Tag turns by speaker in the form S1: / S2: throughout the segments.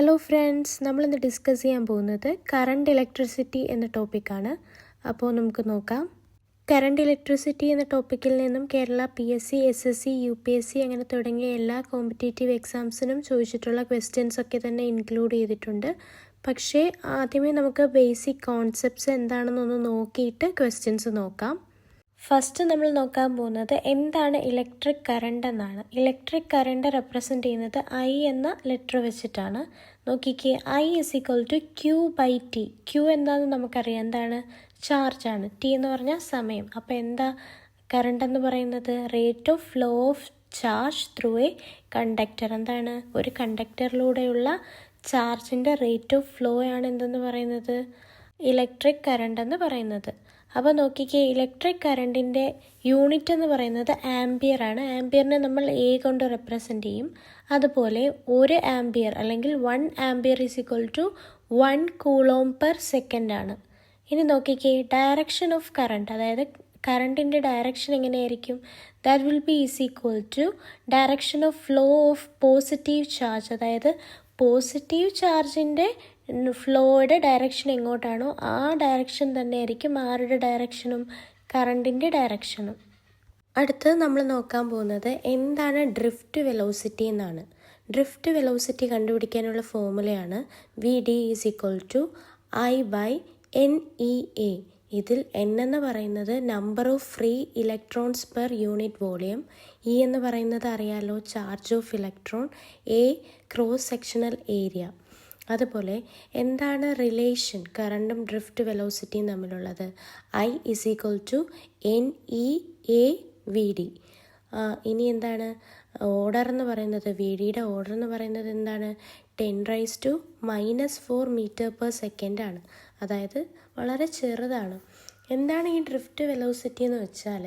S1: Hello friends, നമ്മളിന്ന് discuss ചെയ്യാൻ പോകുന്നത് കറണ്ട് ഇലക്ട്രിസിറ്റി എന്ന ടോപ്പിക്കാണ്. അപ്പോൾ നമുക്ക് നോക്കാം. കറണ്ട് ഇലക്ട്രിസിറ്റി എന്ന ടോപ്പിക്കിൽ നിന്നും കേരള PSC, SSC, UPSC അങ്ങനെ തുടങ്ങിയ എല്ലാ കോമ്പറ്റേറ്റീവ് എക്സാംസിനും ചോദിച്ചിട്ടുള്ള ക്വസ്റ്റ്യൻസ് ഒക്കെ തന്നെ ഇൻക്ലൂഡ് ചെയ്തിട്ടുണ്ട്. പക്ഷേ ആദ്യമേ നമുക്ക് ബേസിക് കോൺസെപ്റ്റ്സ് എന്താണെന്നൊന്ന് നോക്കിയിട്ട് ക്വസ്റ്റ്യൻസ് നോക്കാം. ഫസ്റ്റ് നമ്മൾ നോക്കാൻ പോകുന്നത് എന്താണ് ഇലക്ട്രിക് കറണ്ട് എന്നാണ്. ഇലക്ട്രിക് കറണ്ട് റെപ്രസെൻ്റ് ചെയ്യുന്നത് I എന്ന ലെറ്റർ വെച്ചിട്ടാണ്. നോക്കിക്കേ, I = Q/T. Q എന്താണെന്ന് നമുക്കറിയാം, എന്താണ്? ചാർജാണ്. T എന്ന് പറഞ്ഞാൽ സമയം. അപ്പോൾ എന്താ കറണ്ട് എന്ന് പറയുന്നത്? Rate of flow of charge through a conductor. എന്താണ്? ഒരു കണ്ടക്ടറിലൂടെയുള്ള ചാർജിൻ്റെ റേറ്റ് ഓഫ് ഫ്ലോ ആണ് എന്തെന്ന് പറയുന്നത്? ഇലക്ട്രിക് കറണ്ട് എന്ന് പറയുന്നത്. അപ്പോൾ നോക്കിക്കേ, ഇലക്ട്രിക് കറണ്ടിൻ്റെ യൂണിറ്റ് എന്ന് പറയുന്നത് ആംപിയർ ആണ്. ആംപിയറിനെ നമ്മൾ A കൊണ്ട് റെപ്രസെൻ്റ് ചെയ്യും. അതുപോലെ 1 ആംപിയർ അല്ലെങ്കിൽ 1 ആംപിയർ = 1 കൂളോം/സെക്കൻഡ് ആണ്. ഇനി നോക്കിക്കേ, ഡയറക്ഷൻ ഓഫ് കറണ്ട്, അതായത് കറണ്ടിൻ്റെ ഡയറക്ഷൻ എങ്ങനെയായിരിക്കും? That will be direction of flow of positive charge. അതായത് പോസിറ്റീവ് ചാർജിൻ്റെ ഫ്ലോയുടെ ഡയറക്ഷൻ എങ്ങോട്ടാണോ ആ ഡയറക്ഷൻ തന്നെയായിരിക്കും ആരുടെ ഡയറക്ഷനും? കറണ്ടിൻ്റെ ഡയറക്ഷനും. അടുത്ത് നമ്മൾ നോക്കാൻ പോകുന്നത് എന്താണ് ഡ്രിഫ്റ്റ് വെലോസിറ്റി എന്നാണ്. ഡ്രിഫ്റ്റ് വെലോസിറ്റി കണ്ടുപിടിക്കാനുള്ള ഫോർമുലയാണ് VD = I/NEA. ഇതിൽ N എന്ന് പറയുന്നത് number of free electrons per unit volume, E എന്ന് പറയുന്നത് അറിയാലോ charge of electron, A cross sectional area. അതുപോലെ എന്താണ് റിലേഷൻ കറണ്ടും ഡ്രിഫ്റ്റ് വെലോസിറ്റിയും തമ്മിലുള്ളത്? I = NEAVD. ഇനി എന്താണ് ഓർഡർ എന്ന് പറയുന്നത്? VDയുടെ ഓർഡർ എന്ന് പറയുന്നത് എന്താണ്? 10⁻⁻⁴ m/s ആണ്. അതായത് വളരെ ചെറുതാണ്. എന്താണ് ഈ ഡ്രിഫ്റ്റ് വെലോസിറ്റി എന്ന് വെച്ചാൽ,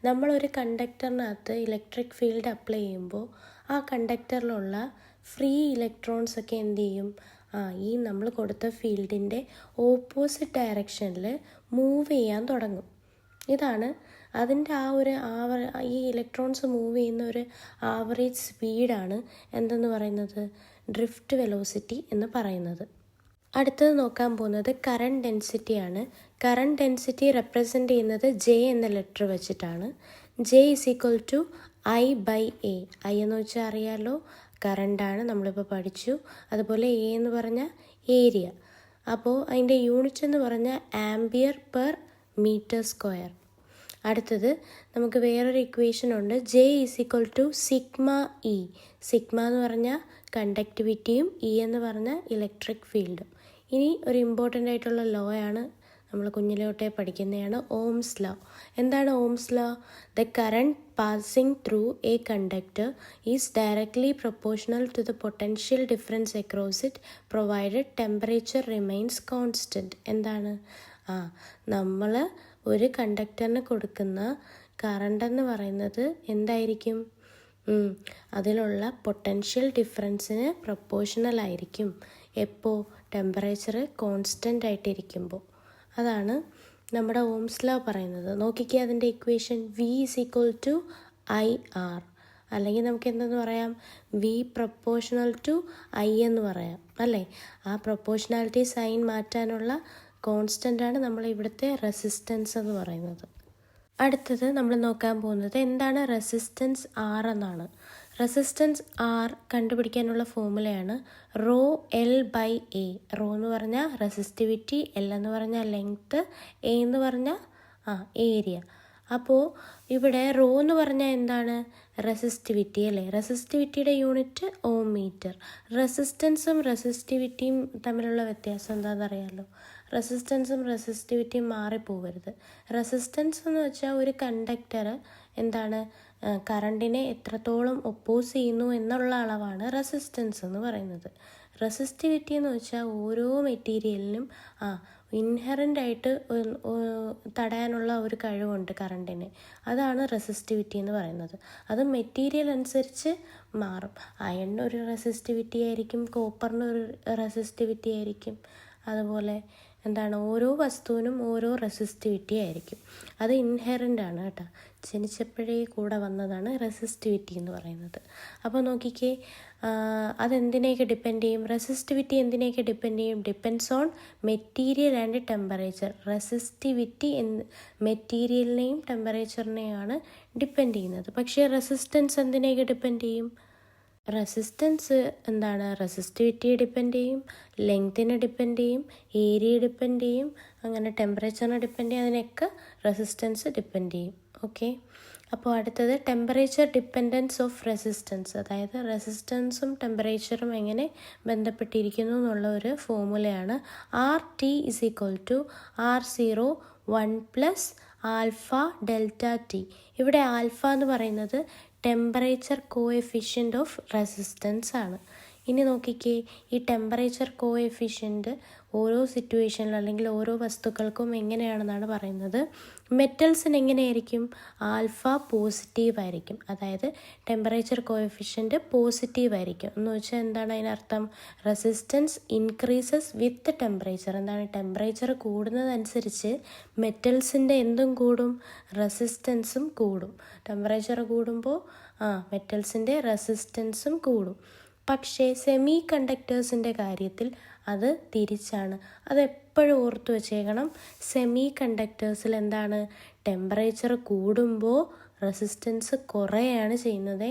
S1: നമ്മളൊരു കണ്ടക്ടറിനകത്ത് ഇലക്ട്രിക് ഫീൽഡ് അപ്ലൈ ചെയ്യുമ്പോൾ ആ കണ്ടക്ടറിലുള്ള ഫ്രീ ഇലക്ട്രോൺസ് ഒക്കെ എന്ത് ചെയ്യും? ഈ നമ്മൾ കൊടുത്ത ഫീൽഡിൻ്റെ ഓപ്പോസിറ്റ് ഡയറക്ഷനിൽ മൂവ് ചെയ്യാൻ തുടങ്ങും. ഇതാണ് അതിൻ്റെ ഈ ഇലക്ട്രോൺസ് മൂവ് ചെയ്യുന്ന ഒരു ആവറേജ് സ്പീഡാണ് എന്തെന്ന് പറയുന്നത്? ഡ്രിഫ്റ്റ് വെലോസിറ്റി എന്ന് പറയുന്നത്. അടുത്തത് നോക്കാൻ പോകുന്നത് കറണ്ട് ഡെൻസിറ്റിയാണ്. കറണ്ട് ഡെൻസിറ്റി റെപ്രസെൻ്റ് ചെയ്യുന്നത് J എന്ന ലെറ്റർ വെച്ചിട്ടാണ്. J = I/A. I എന്ന് വെച്ചാൽ അറിയാലോ കറണ്ടാണ്, നമ്മളിപ്പോൾ പഠിച്ചു. അതുപോലെ A എന്ന് പറഞ്ഞാൽ ഏരിയ. അപ്പോൾ അതിൻ്റെ യൂണിറ്റ് എന്ന് പറഞ്ഞാൽ ആംപിയർ/മീറ്റർ². അടുത്തത് നമുക്ക് വേറൊരു ഇക്വേഷൻ ഉണ്ട്. J = σE. സിഗ്മ എന്ന് പറഞ്ഞാൽ കണ്ടക്ടിവിറ്റിയും E എന്ന് പറഞ്ഞാൽ ഇലക്ട്രിക് ഫീൽഡും. ഇനി ഒരു ഇമ്പോർട്ടൻ്റ് ആയിട്ടുള്ള ലോ ആണ്, നമ്മൾ കുഞ്ഞിലോട്ടേ പഠിക്കുന്നതാണ്, ഓംസ് ലോ. എന്താണ് Ohm's law? The current passing through a conductor is directly proportional to the potential difference across it provided temperature remains constant. എന്താണ്? നമ്മൾ ഒരു കണ്ടക്ടറിന് കൊടുക്കുന്ന കറണ്ടെന്ന് പറയുന്നത് എന്തായിരിക്കും? അതിലുള്ള പൊട്ടൻഷ്യൽ ഡിഫറൻസിന് പ്രൊപ്പോർഷണൽ ആയിരിക്കും. എപ്പോൾ? ടെമ്പറേച്ചർ കോൺസ്റ്റൻ്റ് ആയിട്ടിരിക്കുമ്പോൾ. അതാണ് നമ്മുടെ ഓംസ് ലോ പറയുന്നത്. നോക്കിക്കുക, അതിൻ്റെ ഇക്വേഷൻ V = IR. അല്ലെങ്കിൽ നമുക്ക് എന്തെന്ന് പറയാം? V ∝ I എന്ന് പറയാം, അല്ലേ? ആ പ്രൊപ്പോർഷണാലിറ്റി സൈൻ മാറ്റാനുള്ള കോൺസ്റ്റൻ്റാണ് നമ്മൾ ഇവിടുത്തെ റെസിസ്റ്റൻസ് എന്ന് പറയുന്നത്. അടുത്തത് നമ്മൾ നോക്കാൻ പോകുന്നത് എന്താണ് റെസിസ്റ്റൻസ് R എന്നാണ്. റെസിസ്റ്റൻസ് R കണ്ടുപിടിക്കാനുള്ള ഫോർമുലയാണ് ρL/A. റോ എന്ന് പറഞ്ഞാൽ റെസിസ്റ്റിവിറ്റി, L എന്ന് പറഞ്ഞാൽ ലെങ്ത്ത്, A എന്ന് പറഞ്ഞാൽ ഏരിയ. അപ്പോൾ ഇവിടെ റോ എന്ന് പറഞ്ഞാൽ എന്താണ്? റെസിസ്റ്റിവിറ്റി, അല്ലേ? റെസിസ്റ്റിവിറ്റിയുടെ യൂണിറ്റ് ഓം മീറ്റർ. റെസിസ്റ്റൻസും റെസിസ്റ്റിവിറ്റിയും തമ്മിലുള്ള വ്യത്യാസം എന്താണെന്നറിയാമല്ലോ. റെസിസ്റ്റൻസും റെസിസ്റ്റിവിറ്റിയും മാറിപ്പോകരുത്. റെസിസ്റ്റൻസ് എന്ന് വെച്ചാൽ ഒരു കണ്ടക്ടർ എന്താണ് കറണ്ടിനെ എത്രത്തോളം ഒപ്പോസ് ചെയ്യുന്നു എന്നുള്ള അളവാണ് റെസിസ്റ്റൻസ് എന്ന് പറയുന്നത്. റെസിസ്റ്റിവിറ്റി എന്ന് വെച്ചാൽ ഓരോ മെറ്റീരിയലിനും ഇൻഹെറൻ്റ് ആയിട്ട് തടയാനുള്ള ഒരു കഴിവുണ്ട് കറണ്ടിന്. അതാണ് റെസിസ്റ്റിവിറ്റി എന്ന് പറയുന്നത്. അത് മെറ്റീരിയൽ അനുസരിച്ച് മാറും. അയണിന് ഒരു റെസിസ്റ്റിവിറ്റി ആയിരിക്കും, കോപ്പറിന് ഒരു റെസിസ്റ്റിവിറ്റി ആയിരിക്കും, അതുപോലെ എന്താണ്, ഓരോ വസ്തുവിനും ഓരോ റെസിസ്റ്റിവിറ്റി ആയിരിക്കും. അത് ഇൻഹെറൻ്റ് ആണ് കേട്ടോ, ജനിച്ചപ്പോഴേ കൂടെ വന്നതാണ് റെസിസ്റ്റിവിറ്റി എന്ന് പറയുന്നത്. അപ്പോൾ നോക്കിക്കേ, അതെന്തിനെയൊക്കെ ഡിപ്പെൻഡ് ചെയ്യും, റെസിസ്റ്റിവിറ്റി എന്തിനെയൊക്കെ ഡിപ്പെൻഡ് ചെയ്യും, depends on material and temperature. Resistivity മെറ്റീരിയലിനെയും ടെമ്പറേച്ചറിനെയാണ് ഡിപ്പെൻഡ് ചെയ്യുന്നത്. പക്ഷേ റെസിസ്റ്റൻസ് എന്തിനെയൊക്കെ ഡിപ്പെൻഡ് ചെയ്യും, റെസിസ്റ്റൻസ് എന്താണ്, റെസിസ്റ്റിവിറ്റിയെ ഡിപ്പെൻഡ് ചെയ്യും, ലെങ്തിനെ ഡിപ്പെൻഡ് ചെയ്യും, ഏരിയ ഡിപ്പെൻഡ് ചെയ്യും, അങ്ങനെ ടെമ്പറേച്ചറിനെ ഡിപ്പെൻഡ് ചെയ്യും, അതിനൊക്കെ റെസിസ്റ്റൻസ് ഡിപ്പെൻഡ് ചെയ്യും. ഓക്കെ, അപ്പോൾ അടുത്തത് ടെമ്പറേച്ചർ ഡിപ്പെൻഡൻസ് ഓഫ് റെസിസ്റ്റൻസ്, അതായത് റെസിസ്റ്റൻസും ടെമ്പറേച്ചറും എങ്ങനെ ബന്ധപ്പെട്ടിരിക്കുന്നു എന്നുള്ള ഒരു ഫോർമുലയാണ് RT = R0 1 + alpha delta T. ഇവിടെ ആൽഫ എന്ന് പറയുന്നത് ടെമ്പറേച്ചർ കോഎഫിഷ്യൻ്റ് ഓഫ് റെസിസ്റ്റൻസ് ആണ്. ഇനി നോക്കിക്കേ, ഈ ടെമ്പറേച്ചർ കോഎഫിഷ്യൻ്റ് ഓരോ സിറ്റുവേഷനിലും അല്ലെങ്കിൽ ഓരോ വസ്തുക്കൾക്കും എങ്ങനെയാണെന്നാണ് പറയുന്നത്. മെറ്റൽസിന് എങ്ങനെയായിരിക്കും, ആൽഫ പോസിറ്റീവ് ആയിരിക്കും, അതായത് ടെമ്പറേച്ചർ കോഎഫിഷ്യൻ്റ് പോസിറ്റീവ് ആയിരിക്കും. എന്ന് വെച്ചാൽ എന്താണ് അതിനർത്ഥം, റെസിസ്റ്റൻസ് ഇൻക്രീസസ് വിത്ത് ടെമ്പറേച്ചർ. എന്താണ്, ടെമ്പറേച്ചർ കൂടുന്നതനുസരിച്ച് മെറ്റൽസിൻ്റെ എന്തും കൂടും, റെസിസ്റ്റൻസും കൂടും. ടെമ്പറേച്ചർ കൂടുമ്പോൾ മെറ്റൽസിൻ്റെ റെസിസ്റ്റൻസും കൂടും. പക്ഷേ സെമി കണ്ടക്ടേഴ്സിൻ്റെ കാര്യത്തിൽ അത് തിരിച്ചാണ്. അതെപ്പോഴും ഓർത്ത് വച്ചേക്കണം. സെമി കണ്ടക്ടേഴ്സിൽ എന്താണ്, ടെമ്പറേച്ചർ കൂടുമ്പോൾ റെസിസ്റ്റൻസ് കുറയാണ് ചെയ്യുന്നത്.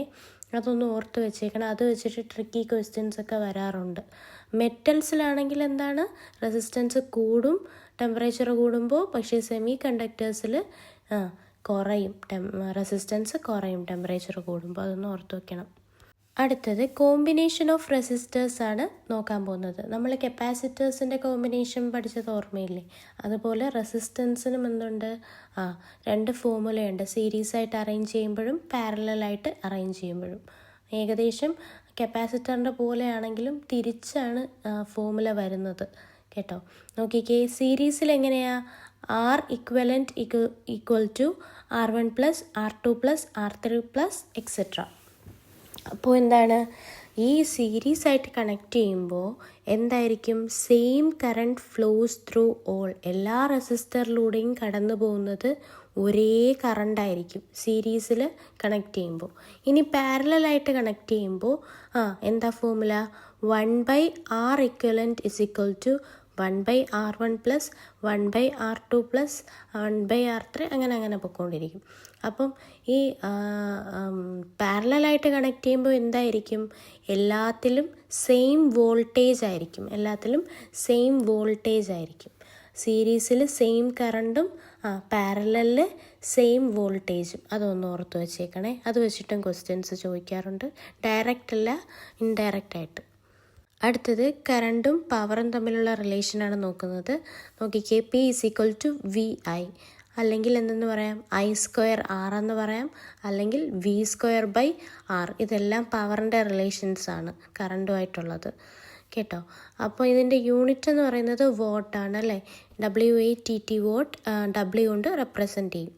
S1: അതൊന്ന് ഓർത്ത് വെച്ചേക്കണം. അത് വെച്ചിട്ട് ട്രിക്കി ക്വസ്റ്റ്യൻസ് ഒക്കെ വരാറുണ്ട്. മെറ്റൽസിലാണെങ്കിൽ എന്താണ്, റെസിസ്റ്റൻസ് കൂടും ടെമ്പറേച്ചർ കൂടുമ്പോൾ, പക്ഷേ സെമി കണ്ടക്ടേഴ്സിൽ കുറയും, റെസിസ്റ്റൻസ് കുറയും ടെമ്പറേച്ചർ കൂടുമ്പോൾ. അതൊന്ന് ഓർത്ത് വയ്ക്കണം. അടുത്തത് കോമ്പിനേഷൻ ഓഫ് റെസിസ്റ്റേഴ്സ് ആണ് നോക്കാൻ പോകുന്നത്. നമ്മൾ കപ്പാസിറ്റേഴ്സിൻ്റെ കോമ്പിനേഷൻ പഠിച്ചത് ഓർമ്മയില്ലേ, അതുപോലെ റെസിസ്റ്റൻസിനും എന്തുണ്ട്, 2 ഫോർമുലയുണ്ട്, സീരീസായിട്ട് അറേഞ്ച് ചെയ്യുമ്പോഴും പാരലലായിട്ട് അറേഞ്ച് ചെയ്യുമ്പോഴും. ഏകദേശം കപ്പാസിറ്ററിൻ്റെ പോലെയാണെങ്കിലും തിരിച്ചാണ് ഫോർമുല വരുന്നത് കേട്ടോ. നോക്കിക്കേ, സീരീസിൽ എങ്ങനെയാണ്, R equivalent equal to R1 + R2 + R3 etc. അപ്പോൾ എന്താണ്, ഈ സീരീസ് ആയിട്ട് കണക്ട് ചെയ്യുമ്പോൾ എന്തായിരിക്കും, same current flows through all, എല്ലാ റെസിസ്റ്ററിലൂടെയും കടന്നു പോകുന്നത് ഒരേ കറണ്ടായിരിക്കും സീരീസിൽ കണക്ട് ചെയ്യുമ്പോൾ. ഇനി പാരലലായിട്ട് കണക്ട് ചെയ്യുമ്പോൾ എന്താ formula, 1/R equivalent = 1/R1 + 1/R2 + 1/R3 അങ്ങനെ പൊയ്ക്കൊണ്ടിരിക്കും. അപ്പം ഈ പാരലലായിട്ട് കണക്ട് ചെയ്യുമ്പോൾ എന്തായിരിക്കും, എല്ലാത്തിലും സെയിം വോൾട്ടേജ് ആയിരിക്കും. സീരീസിൽ സെയിം കറണ്ടും പാരലലിൽ സെയിം വോൾട്ടേജും. അതൊന്ന് ഓർത്ത് വെച്ചേക്കണേ. അത് വെച്ചിട്ടും ക്വസ്റ്റ്യൻസ് ചോദിക്കാറുണ്ട്, ഡയറക്റ്റ് അല്ല, ഇൻഡയറക്റ്റ് ആയിട്ട്. അടുത്തത് കറണ്ടും പവറും തമ്മിലുള്ള റിലേഷനാണ് നോക്കുന്നത്. നോക്കിക്കേ, P = VI, അല്ലെങ്കിൽ എന്തെന്ന് പറയാം, I²R എന്ന് പറയാം, അല്ലെങ്കിൽ V²/R. ഇതെല്ലാം പവറിൻ്റെ റിലേഷൻസാണ് കറണ്ടുമായിട്ടുള്ളത് കേട്ടോ. അപ്പോൾ ഇതിൻ്റെ യൂണിറ്റ് എന്ന് പറയുന്നത് വാട്ടാണ് അല്ലേ, WATT വാട്ട്, W കൊണ്ട് റെപ്രസെൻ്റ് ചെയ്യും.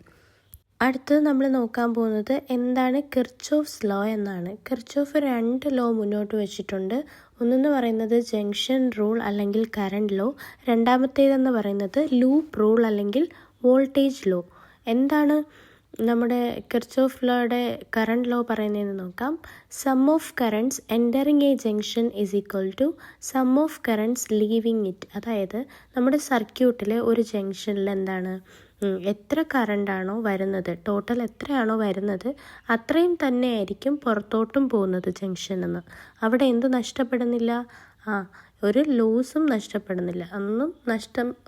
S1: അടുത്തത് നമ്മൾ നോക്കാൻ പോകുന്നത് എന്താണ്, കിർച്ചോഫ്സ് ലോ എന്നാണ്. കിർച്ചോഫ് 2 ലോ മുന്നോട്ട് വെച്ചിട്ടുണ്ട്. ഒന്നെന്ന് പറയുന്നത് ജംഗ്ഷൻ റൂൾ അല്ലെങ്കിൽ കറണ്ട് ലോ, രണ്ടാമത്തേതെന്ന് പറയുന്നത് ലൂപ്പ് റൂൾ അല്ലെങ്കിൽ വോൾട്ടേജ് ലോ. എന്താണ് നമ്മുടെ കിർച്ചോഫ് ലോയുടെ കറണ്ട് ലോ പറയുന്നതെന്ന് നോക്കാം. Sum of currents entering a junction = sum of currents leaving it. അതായത് നമ്മുടെ സർക്യൂട്ടിൽ ഒരു ജംഗ്ഷനിൽ എന്താണ്, എത്ര കറണ്ടാണോ വരുന്നത്, ടോട്ടൽ എത്രയാണോ വരുന്നത് അത്രയും തന്നെ ആയിരിക്കും പുറത്തോട്ടും പോകുന്നത് ജംഗ്ഷനിൽ നിന്ന്. അവിടെ എന്ത് നഷ്ടപ്പെടുന്നില്ല, ഒരു ലോസും നഷ്ടപ്പെടുന്നില്ല,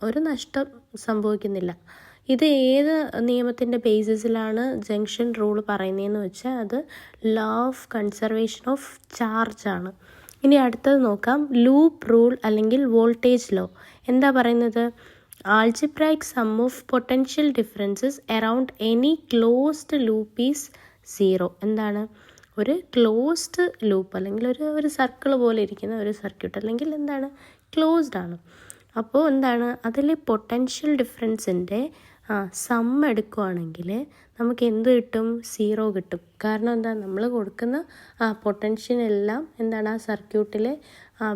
S1: ഒരു നഷ്ടം സംഭവിക്കുന്നില്ല. ഇത് ഏത് നിയമത്തിൻ്റെ ബേസിസിലാണ് ജംഗ്ഷൻ റൂൾ പറയുന്നതെന്ന് വെച്ചാൽ അത് law of conservation of charge ആണ്. ഇനി അടുത്തത് നോക്കാം, ലൂപ്പ് റൂൾ അല്ലെങ്കിൽ വോൾട്ടേജ് ലോ. എന്താ പറയുന്നത്, algebraic sum of potential differences around any closed loop is 0. എന്താണ്, ഒരു ക്ലോസ്ഡ് ലൂപ്പ് അല്ലെങ്കിൽ ഒരു സർക്കിൾ പോലെ ഇരിക്കുന്ന ഒരു സർക്യൂട്ട് അല്ലെങ്കിൽ എന്താണ്, ക്ലോസ്ഡ് ആണ്. അപ്പോൾ എന്താണ്, അതിൽ പൊട്ടൻഷ്യൽ ഡിഫറൻസിൻ്റെ സം എടുക്കുകയാണെങ്കിൽ നമുക്ക് എന്ത് കിട്ടും, 0 കിട്ടും. കാരണം എന്താ, നമ്മൾ കൊടുക്കുന്ന പൊട്ടൻഷ്യലെല്ലാം എന്താണ്, ആ സർക്യൂട്ടിലെ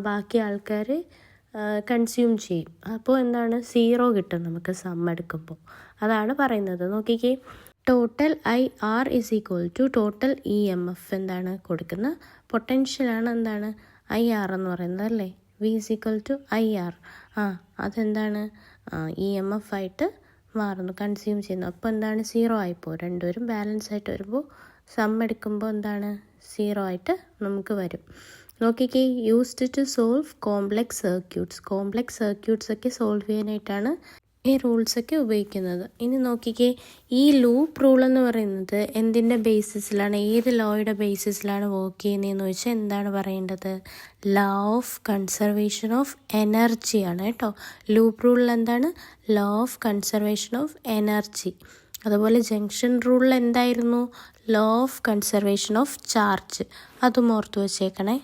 S1: ബാക്കി ആൾക്കാർ കൺസ്യൂം ചെയ്യും. അപ്പോൾ എന്താണ് 0 കിട്ടും നമുക്ക് സം എടുക്കുമ്പോൾ. അതാണ് പറയുന്നത്. നോക്കിക്കേ, total IR is equal to total EMF എന്താണ് കൊടുക്കുന്ന പൊട്ടൻഷ്യലാണ് എന്താണ് IR എന്ന് പറയുന്നത് അല്ലേ. V is equal to IR. അതെന്താണ് EMF ആയിട്ട് മാറുന്നു, കൺസ്യൂം ചെയ്യുന്നു. അപ്പോൾ എന്താണ് 0 ആയിപ്പോൾ. രണ്ടുപേരും ബാലൻസ് ആയിട്ട് വരുമ്പോൾ സം എടുക്കുമ്പോൾ എന്താണ് 0 ആയിട്ട് നമുക്ക് വരും. നോക്കിക്കേ, used to solve complex circuits. Complex circuits ഒക്കെ സോൾവ് ചെയ്യാനായിട്ടാണ് ഈ റൂൾസൊക്കെ ഉപയോഗിക്കുന്നത്. ഇനി നോക്കിക്കേ, ഈ ലൂപ്പ് റൂൾ എന്ന് പറയുന്നത് എന്തിൻ്റെ ബേസിസിലാണ്, ഏത് ലോയുടെ ബേസിസിലാണ് വർക്ക് ചെയ്യുന്നതെന്ന് വെച്ചാൽ എന്താണ് പറയേണ്ടത്, ലോ ഓഫ് കൺസർവേഷൻ ഓഫ് എനർജിയാണ് കേട്ടോ. ലൂപ്പ് റൂളിൽ എന്താണ്, law of conservation of energy. അതുപോലെ ജംഗ്ഷൻ റൂളിൽ എന്തായിരുന്നു, law of conservation of charge. അതും ഓർത്ത് വച്ചേക്കണേ.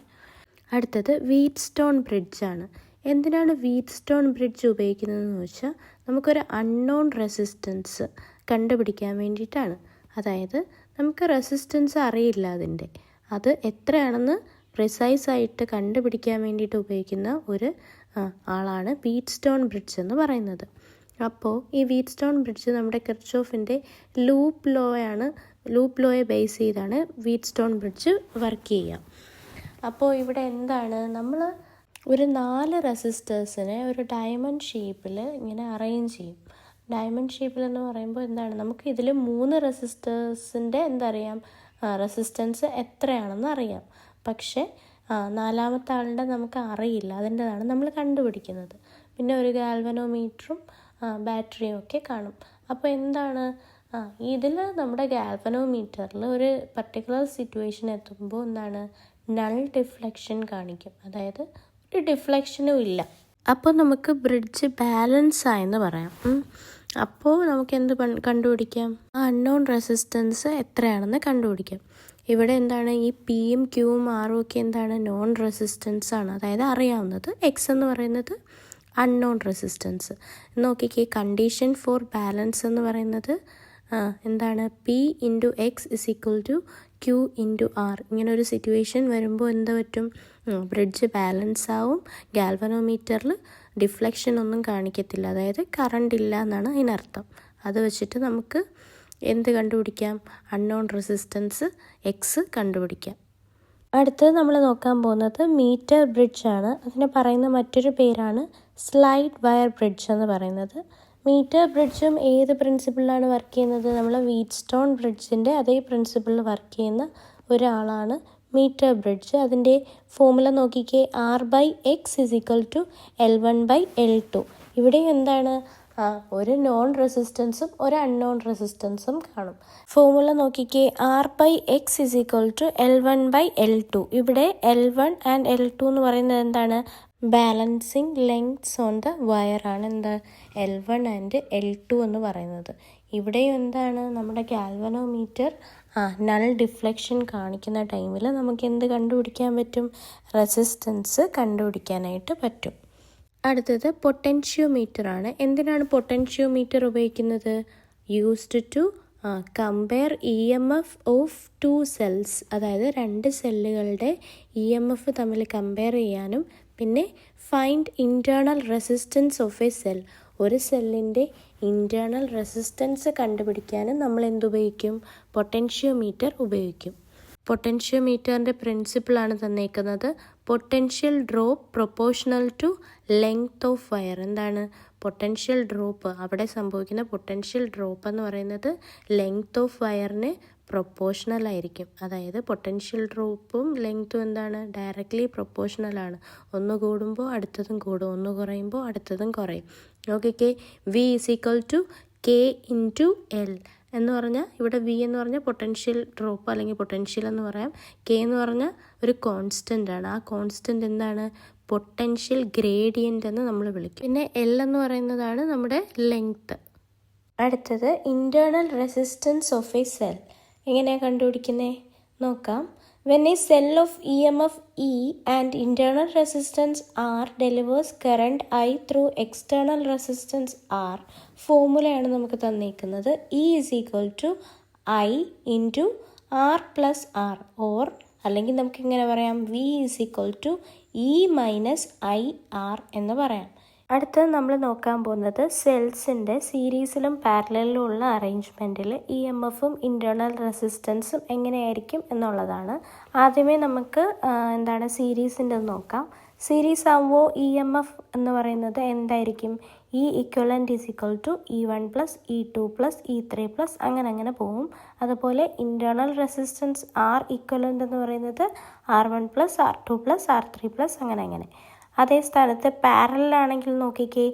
S1: അടുത്തത് വീറ്റ്സ്റ്റോൺ ബ്രിഡ്ജാണ്. എന്തിനാണ് വീറ്റ്സ്റ്റോൺ ബ്രിഡ്ജ് ഉപയോഗിക്കുന്നതെന്ന് വെച്ചാൽ നമുക്കൊരു അൺനോൺ റെസിസ്റ്റൻസ് കണ്ടുപിടിക്കാൻ വേണ്ടിയിട്ടാണ്. അതായത് നമുക്ക് റെസിസ്റ്റൻസ് അറിയില്ല അതിൻ്റെ, അത് എത്രയാണെന്ന് പ്രിസൈസായിട്ട് കണ്ടുപിടിക്കാൻ വേണ്ടിയിട്ട് ഉപയോഗിക്കുന്ന ഒരു ആളാണ് വീറ്റ്സ്റ്റോൺ ബ്രിഡ്ജ് എന്ന് പറയുന്നത്. അപ്പോൾ ഈ വീറ്റ്സ്റ്റോൺ ബ്രിഡ്ജ് നമ്മുടെ കിർച്ചോഫിൻ്റെ ലൂപ്പ് ലോയെ ബേസ് ചെയ്താണ് വീറ്റ്സ്റ്റോൺ ബ്രിഡ്ജ് വർക്ക് ചെയ്യുക. അപ്പോൾ ഇവിടെ എന്താണ്, നമ്മൾ ഒരു 4 റെസിസ്റ്റേഴ്സിനെ ഒരു ഡയമണ്ട് ഷേപ്പിൽ ഇങ്ങനെ അറേഞ്ച് ചെയ്യും. ഡയമണ്ട് ഷേപ്പിൽ എന്ന് പറയുമ്പോൾ എന്താണ്, നമുക്ക് ഇതിൽ 3 റെസിസ്റ്റേഴ്സിൻ്റെ റെസിസ്റ്റൻസ് എത്രയാണെന്ന് അറിയാം. പക്ഷേ 4ാമത്തെ ആളുടെ നമുക്ക് അറിയില്ല, അതിൻ്റെതാണ് നമ്മൾ കണ്ടുപിടിക്കുന്നത്. പിന്നെ ഒരു ഗാൽവനോമീറ്ററും ബാറ്ററിയും ഒക്കെ കാണും. അപ്പോൾ എന്താണ്, ഇതിൽ നമ്മുടെ ഗാൽവനോമീറ്ററിൽ ഒരു പർട്ടിക്കുലർ സിറ്റുവേഷൻ എത്തുമ്പോൾ എന്താണ്, നൾ ഡിഫ്ലക്ഷൻ കാണിക്കും. അതായത് ഒരു ഡിഫ്ലക്ഷനും ഇല്ല. അപ്പോൾ നമുക്ക് ബ്രിഡ്ജ് ബാലൻസ് ആയെന്ന് പറയാം. അപ്പോൾ നമുക്ക് എന്ത് കണ്ടുപിടിക്കാം, അൺനോൺ റെസിസ്റ്റൻസ് എത്രയാണെന്ന് കണ്ടുപിടിക്കാം. ഇവിടെ എന്താണ്, ഈ Pയും Qയും Rയും ഒക്കെ എന്താണ്, നോൺ റെസിസ്റ്റൻസ് ആണ്. അതായത് അറിയാവുന്നത്. X എന്ന് പറയുന്നത് അൺനോൺ റെസിസ്റ്റൻസ്. നോക്കിക്കേ, കണ്ടീഷൻ ഫോർ ബാലൻസ് എന്ന് പറയുന്നത് എന്താണ്, P into X is equal to Q into R. ഇങ്ങനെ ഒരു സിറ്റുവേഷൻ വരുമ്പോൾ എന്താ പറ്റും, ബ്രിഡ്ജ് ബാലൻസ് ആവും. ഗാൽവനോമീറ്ററിൽ ഡിഫ്ലക്ഷൻ ഒന്നും കാണിക്കത്തില്ല, അതായത് കറണ്ട് ഇല്ല എന്നാണ് അതിനർത്ഥം. അത് വെച്ചിട്ട് നമുക്ക് എന്ത് കണ്ടുപിടിക്കാം, അൺനോൺ റെസിസ്റ്റൻസ് X കണ്ടുപിടിക്കാം. അടുത്തത് നമ്മൾ നോക്കാൻ പോകുന്നത് മീറ്റർ ബ്രിഡ്ജാണ്. അതിന് പറയുന്ന മറ്റൊരു പേരാണ് സ്ലൈഡ് വയർ ബ്രിഡ്ജ് എന്ന് പറയുന്നത്. മീറ്റർ ബ്രിഡ്ജും ഏത് പ്രിൻസിപ്പിളിലാണ് വർക്ക് ചെയ്യുന്നത്, നമ്മൾ വീറ്റ്സ്റ്റോൺ ബ്രിഡ്ജിൻ്റെ അതേ പ്രിൻസിപ്പിളിൽ വർക്ക് ചെയ്യുന്ന ഒരാളാണ് മീറ്റർ ബ്രിഡ്ജ്. അതിൻ്റെ ഫോമുല നോക്കിക്കേ, R/X is equal to L1/L2. ഇവിടെ എന്താണ്, ഒരു നോൺ റെസിസ്റ്റൻസും ഒരു അൺനോൺ റെസിസ്റ്റൻസും കാണും. ഫോമുല നോക്കിക്കേ, R/X is equal to L1/L2. ഇവിടെ L1 ആൻഡ് L2 എന്ന് പറയുന്നത് എന്താണ്, ബാലൻസിങ് ലെങ്ത്സ് ഓൺ ദ വയറാണ്. എന്താ, L1 ആൻഡ് L2 എന്ന് പറയുന്നത്. ഇവിടെയും എന്താണ്, നമ്മുടെ ഗാൽവനോമീറ്റർ നൾ ഡിഫ്ലക്ഷൻ കാണിക്കുന്ന ടൈമിൽ നമുക്ക് എന്ത് കണ്ടുപിടിക്കാൻ പറ്റും, റെസിസ്റ്റൻസ് കണ്ടുപിടിക്കാനായിട്ട് പറ്റും. അടുത്തത് പൊട്ടൻഷ്യോമീറ്റർ ആണ്. എന്തിനാണ് പൊട്ടൻഷ്യോമീറ്റർ ഉപയോഗിക്കുന്നത്, used to compare EMF of 2 cells. അതായത് 2 സെല്ലുകളുടെ EMF തമ്മിൽ കമ്പയർ ചെയ്യാനും പിന്നെ find internal resistance of a cell. ഒരു സെല്ലിൻ്റെ ഇൻറ്റേർണൽ റെസിസ്റ്റൻസ് കണ്ടുപിടിക്കാനും നമ്മൾ എന്തുപയോഗിക്കും, പൊട്ടൻഷ്യോമീറ്റർ ഉപയോഗിക്കും. പൊട്ടൻഷ്യോമീറ്ററിൻ്റെ പ്രിൻസിപ്പിളാണ് തന്നേക്കുന്നത്, potential drop proportional to length of wire. എന്താണ് പൊട്ടൻഷ്യൽ ഡ്രോപ്പ്, അവിടെ സംഭവിക്കുന്ന പൊട്ടൻഷ്യൽ ഡ്രോപ്പ് എന്ന് പറയുന്നത് ലെങ്ത് ഓഫ് വയറിന് പ്രൊപ്പോർഷണൽ ആയിരിക്കും. അതായത് പൊട്ടൻഷ്യൽ ഡ്രോപ്പും ലെങ്ത്തും എന്താണ്, ഡയറക്റ്റ്ലി പ്രൊപ്പോർഷണലാണ്. ഒന്ന് കൂടുമ്പോൾ അടുത്തതും കൂടും, ഒന്ന് കുറയുമ്പോൾ അടുത്തതും കുറയും. നോക്കിക്കേ, V is equal to K into L എന്ന് പറഞ്ഞാൽ, ഇവിടെ V എന്ന് പറഞ്ഞാൽ പൊട്ടൻഷ്യൽ ഡ്രോപ്പ് അല്ലെങ്കിൽ പൊട്ടൻഷ്യൽ എന്ന് പറയാം. K എന്ന് പറഞ്ഞാൽ ഒരു കോൺസ്റ്റൻ്റ് ആണ്. ആ കോൺസ്റ്റൻ്റ് എന്താണ്, പൊട്ടൻഷ്യൽ ഗ്രേഡിയൻ്റ് എന്ന് നമ്മൾ വിളിക്കും. പിന്നെ L എന്ന് പറയുന്നതാണ് നമ്മുടെ ലെങ്ത്ത്. അടുത്തത് internal resistance of a cell. എങ്ങനെയാണ് കണ്ടുപിടിക്കുന്നത് നോക്കാം. When a cell of EMF E and internal resistance R delivers current I through external resistance R, ഫോമുലയാണ് നമുക്ക് തന്നിരിക്കുന്നത്. E is equal to I into R plus R, or അല്ലെങ്കിൽ നമുക്ക് ഇങ്ങനെ പറയാം, V is equal to E minus I R എന്ന് പറയാം. അടുത്തത് നമ്മൾ നോക്കാൻ പോകുന്നത് സെൽസിൻ്റെ സീരീസിലും പാരലലിലും ഉള്ള അറേഞ്ച്മെൻറ്റിൽ ഇ എം എഫും ഇൻറ്റേർണൽ റെസിസ്റ്റൻസും എങ്ങനെയായിരിക്കും എന്നുള്ളതാണ്. ആദ്യമേ നമുക്ക് സീരീസിൻ്റെ നോക്കാം. സീരീസ് ആകുമ്പോൾ ഇ എം എഫ് എന്ന് പറയുന്നത് എന്തായിരിക്കും? E equivalent is equal to E1 plus E2 plus E3 plus അങ്ങനെ പോകും. അതുപോലെ ഇൻറ്റേർണൽ റെസിസ്റ്റൻസ് ആർ ഇക്വലൻ്റ് എന്ന് പറയുന്നത് R1 plus R2 plus R3 plus അങ്ങനെ. അതേ സ്ഥാനത്ത് പാരലാണെങ്കിൽ നോക്കിക്കേ,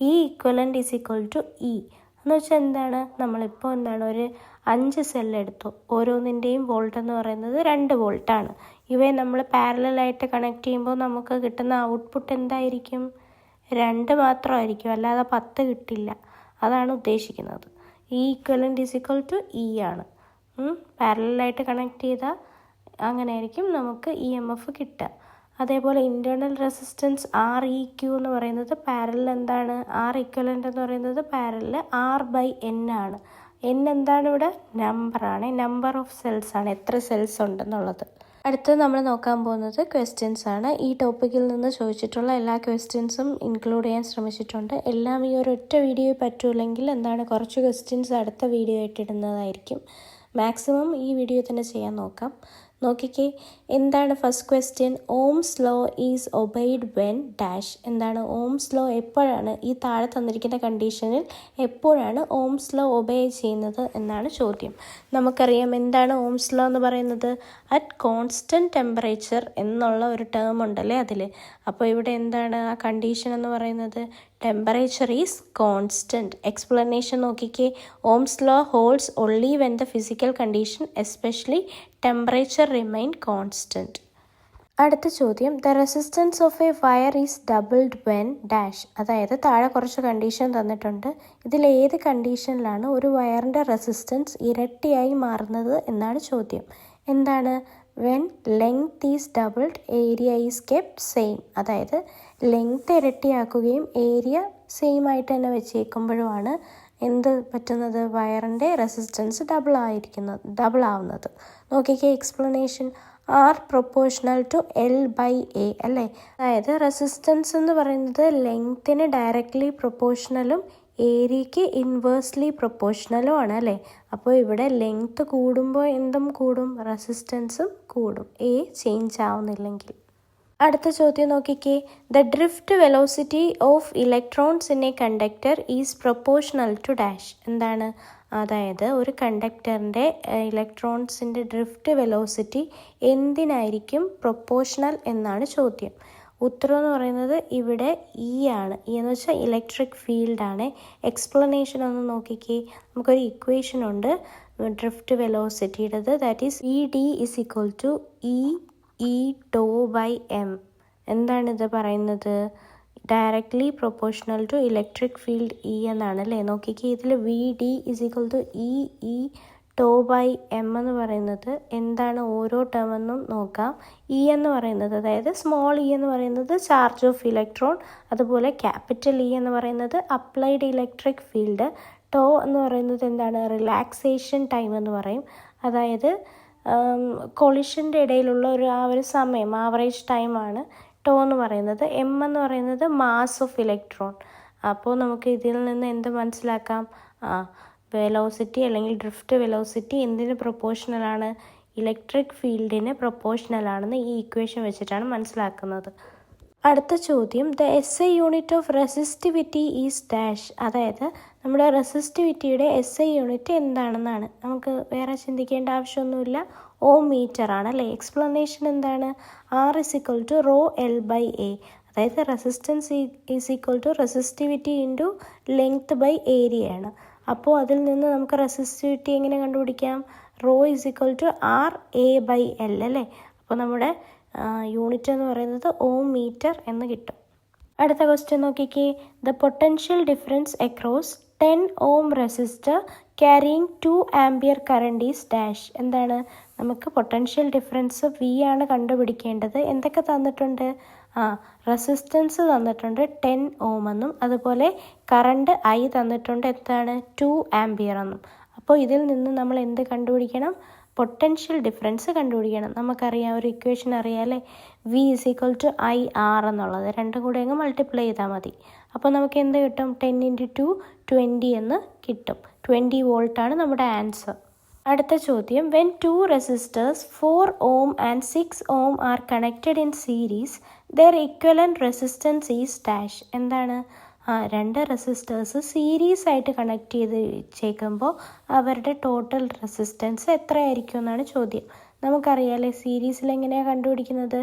S1: E equivalent is equal to E എന്ന് വെച്ചാൽ എന്താണ്? നമ്മളിപ്പോൾ ഒരു 5 സെല്ലെടുത്തു. ഓരോന്നിൻ്റെയും വോൾട്ട് എന്ന് പറയുന്നത് 2 വോൾട്ടാണ്. ഇവയെ നമ്മൾ പാരലായിട്ട് കണക്ട് ചെയ്യുമ്പോൾ നമുക്ക് കിട്ടുന്ന ഔട്ട്പുട്ട് എന്തായിരിക്കും? 2 മാത്രമായിരിക്കും, അല്ലാതെ 10 കിട്ടില്ല. അതാണ് ഉദ്ദേശിക്കുന്നത്. E equivalent is equal to E ആണ്. പാരലായിട്ട് കണക്ട് ചെയ്താൽ അങ്ങനെയായിരിക്കും നമുക്ക് ഇ എം എഫ് കിട്ടുക. അതേപോലെ internal resistance R E Q എന്ന് പറയുന്നത് പാരലൽ എന്താണ്? ആർ ഇക്വലൻ്റ് എന്ന് പറയുന്നത് പാരലൽ R/N ആണ്. N എന്താണ് ഇവിടെ? നമ്പറാണ്, നമ്പർ ഓഫ് സെൽസ് ആണ്, എത്ര സെൽസ് ഉണ്ടെന്നുള്ളത്. അടുത്തത് നമ്മൾ നോക്കാൻ പോകുന്നത് ക്വസ്റ്റ്യൻസ് ആണ്. ഈ ടോപ്പിക്കിൽ നിന്ന് ചോദിച്ചിട്ടുള്ള എല്ലാ ക്വസ്റ്റ്യൻസും ഇൻക്ലൂഡ് ചെയ്യാൻ ശ്രമിച്ചിട്ടുണ്ട്. എല്ലാം ഈ ഒരൊറ്റ വീഡിയോയിൽ പറ്റൂല്ലെങ്കിൽ കുറച്ച് ക്വസ്റ്റ്യൻസ് അടുത്ത വീഡിയോ ആയിട്ട് ഇടുന്നതായിരിക്കും. മാക്സിമം ഈ വീഡിയോ തന്നെ ചെയ്യാൻ നോക്കാം. നോക്കിക്കേ, എന്താണ് first question? Ohm's law is obeyed when dash. എന്താണ് ഓംസ് ലോ? എപ്പോഴാണ് ഈ താഴെ തന്നിരിക്കുന്ന കണ്ടീഷനിൽ എപ്പോഴാണ് ഓംസ് ലോ ഒബേ ചെയ്യുന്നത് എന്നാണ് ചോദ്യം. നമുക്കറിയാം എന്താണ് ഓംസ് ലോ എന്ന് പറയുന്നത്? അറ്റ് കോൺസ്റ്റൻറ്റ് ടെമ്പറേച്ചർ എന്നുള്ള ഒരു ടേം ഉണ്ടല്ലേ അതിൽ. അപ്പോൾ ഇവിടെ എന്താണ് ആ കണ്ടീഷൻ എന്ന് പറയുന്നത്? Temperature is constant. എക്സ്പ്ലനേഷൻ നോക്കിക്കേ, Ohm's law holds only when the physical condition especially temperature remain constant. അടുത്ത ചോദ്യം, the resistance of a wire is doubled when dash. അതായത് താഴെ കുറച്ച് കണ്ടീഷൻ തന്നിട്ടുണ്ട്. ഇതിൽ ഏത് കണ്ടീഷനിലാണ് ഒരു വയറിൻ്റെ റെസിസ്റ്റൻസ് ഇരട്ടിയായി മാറുന്നത് എന്നാണ് ചോദ്യം. എന്താണ്? When length is doubled area is kept same. അതായത് ലെങ്ത് ഇരട്ടിയാക്കുകയും ഏരിയ സെയിം ആയിട്ട് തന്നെ വെച്ചേക്കുമ്പോഴുമാണ് എന്ത് പറ്റുന്നത്? വയറിൻ്റെ റെസിസ്റ്റൻസ് ഡബിൾ ആവുന്നത്. നോക്കിക്കേ explanation, R proportional to L/A അല്ലേ. അതായത് റെസിസ്റ്റൻസ് എന്ന് പറയുന്നത് ലെങ്ത്തിന് ഡയറക്റ്റ്ലി പ്രൊപ്പോർഷണലും ഏരിയയ്ക്ക് ഇൻവേഴ്സ്ലി പ്രൊപ്പോർഷണലും ആണ് അല്ലേ. അപ്പോൾ ഇവിടെ ലെങ്ത്ത് കൂടുമ്പോൾ എന്തും കൂടും? റെസിസ്റ്റൻസും കൂടും, എ ചേഞ്ച് ആവുന്നില്ലെങ്കിൽ. അടുത്ത ചോദ്യം നോക്കിക്കേ, the drift velocity of electrons in a conductor is proportional to dash. എന്താണ്? അതായത് ഒരു കണ്ടക്ടറിൻ്റെ ഇലക്ട്രോൺസിൻ്റെ ഡ്രിഫ്റ്റ് വെലോസിറ്റി എന്തിനായിരിക്കും പ്രൊപ്പോർഷണൽ എന്നാണ് ചോദ്യം. ഉത്തരം എന്ന് പറയുന്നത് ഇവിടെ ഇ ആണ്. ഇ എന്ന് വെച്ചാൽ ഇലക്ട്രിക് ഫീൽഡാണ്. എക്സ്പ്ലനേഷൻ ഒന്ന് നോക്കിക്കേ, നമുക്കൊരു ഇക്വേഷൻ ഉണ്ട് ഡ്രിഫ്റ്റ് വെലോസിറ്റിയുടേത്. That is ED is equal to E/τ/m. എന്താണിത് പറയുന്നത്? Directly proportional to electric field E എന്നാണ് അല്ലേ. നോക്കിക്കേ, ഇതിൽ VD is equal to E/τ/m എന്ന് പറയുന്നത് എന്താണ്? ഓരോ ടേമെന്നും നോക്കാം. ഇ എന്ന് പറയുന്നത്, അതായത് സ്മോൾ ഇ എന്ന് പറയുന്നത് ചാർജ് ഓഫ് ഇലക്ട്രോൺ. അതുപോലെ ക്യാപിറ്റൽ ഇ എന്ന് പറയുന്നത് അപ്ലൈഡ് ഇലക്ട്രിക് ഫീൽഡ്. ടോ എന്ന് പറയുന്നത് എന്താണ്? റിലാക്സേഷൻ ടൈം എന്ന് പറയും. അതായത് കൊളിഷൻ്റെ ഇടയിലുള്ള ഒരു സമയം, ആവറേജ് ടൈമാണ് ടോ എന്ന് പറയുന്നത്. എം എന്ന് പറയുന്നത് മാസ് ഓഫ് ഇലക്ട്രോൺ. അപ്പോൾ നമുക്ക് ഇതിൽ നിന്ന് എന്ത് മനസ്സിലാക്കാം? വെലോസിറ്റി അല്ലെങ്കിൽ ഡ്രിഫ്റ്റ് വെലോസിറ്റി എന്തിന് പ്രൊപ്പോർഷണലാണ്? ഇലക്ട്രിക് ഫീൽഡിന് പ്രൊപ്പോർഷണലാണെന്ന് ഈ ഇക്വേഷൻ വെച്ചിട്ടാണ് മനസ്സിലാക്കുന്നത്. അടുത്ത ചോദ്യം, the SI unit of resistivity is dash. അതായത് നമ്മുടെ റെസിസ്റ്റിവിറ്റിയുടെ SI യൂണിറ്റ് എന്താണെന്നാണ്. നമുക്ക് വേറെ ചിന്തിക്കേണ്ട ആവശ്യമൊന്നുമില്ല, ഓം-മീറ്റർ ആണ് അല്ലേ. എക്സ്പ്ലനേഷൻ എന്താണ്? R is equal to ρL/A. അതായത് resistance is equal to resistivity into length by area ആണ്. അപ്പോൾ അതിൽ നിന്ന് നമുക്ക് റെസിസ്റ്റിവിറ്റി എങ്ങനെ കണ്ടുപിടിക്കാം? Raw is equal to RA/L അല്ലേ. അപ്പോൾ നമ്മുടെ യൂണിറ്റ് എന്ന് പറയുന്നത് ഓം-മീറ്റർ എന്ന് കിട്ടും. അടുത്ത ക്വസ്റ്റ്യൻ നോക്കിക്കേ, the potential difference across 10 ohm resistor carrying 2 ampere current is dash. എന്താണ്? നമുക്ക് പൊട്ടൻഷ്യൽ ഡിഫറൻസ് V ആണ് കണ്ടുപിടിക്കേണ്ടത്. എന്തൊക്കെ തന്നിട്ടുണ്ട്? റെസിസ്റ്റൻസ് തന്നിട്ടുണ്ട് 10 ohm എന്നും, അതുപോലെ കറണ്ട് I തന്നിട്ടുണ്ട് എന്താണ്? 2 ampere എന്നും. അപ്പോൾ ഇതിൽ നിന്ന് നമ്മൾ എന്ത് കണ്ടുപിടിക്കണം? പൊട്ടൻഷ്യൽ ഡിഫറൻസ് കണ്ടുപിടിക്കണം. നമുക്കറിയാം, ഒരു ഇക്വേഷൻ അറിയാം അല്ലേ, V = IR എന്നുള്ളത്. രണ്ടും കൂടെ അങ്ങ് മൾട്ടിപ്ലൈ ചെയ്താൽ മതി. അപ്പോൾ നമുക്ക് എന്ത് കിട്ടും? 10 × 2 20 എന്ന് കിട്ടും. 20 വോൾട്ടാണ് നമ്മുടെ ആൻസർ. അടുത്ത ചോദ്യം, when 2 resistors 4 ohm and 6 ohm are connected in series their equivalent resistance is dash. എന്താണ്? രണ്ട് റെസിസ്റ്റേഴ്സ് സീരീസ് ആയിട്ട് കണക്ട് ചെയ്ത് വെച്ചേക്കുമ്പോൾ അവരുടെ ടോട്ടൽ റെസിസ്റ്റൻസ് എത്രയായിരിക്കും എന്നാണ് ചോദ്യം. നമുക്കറിയാമല്ലേ, സീരീസിൽ എങ്ങനെയാണ് കണ്ടുപിടിക്കുന്നത്?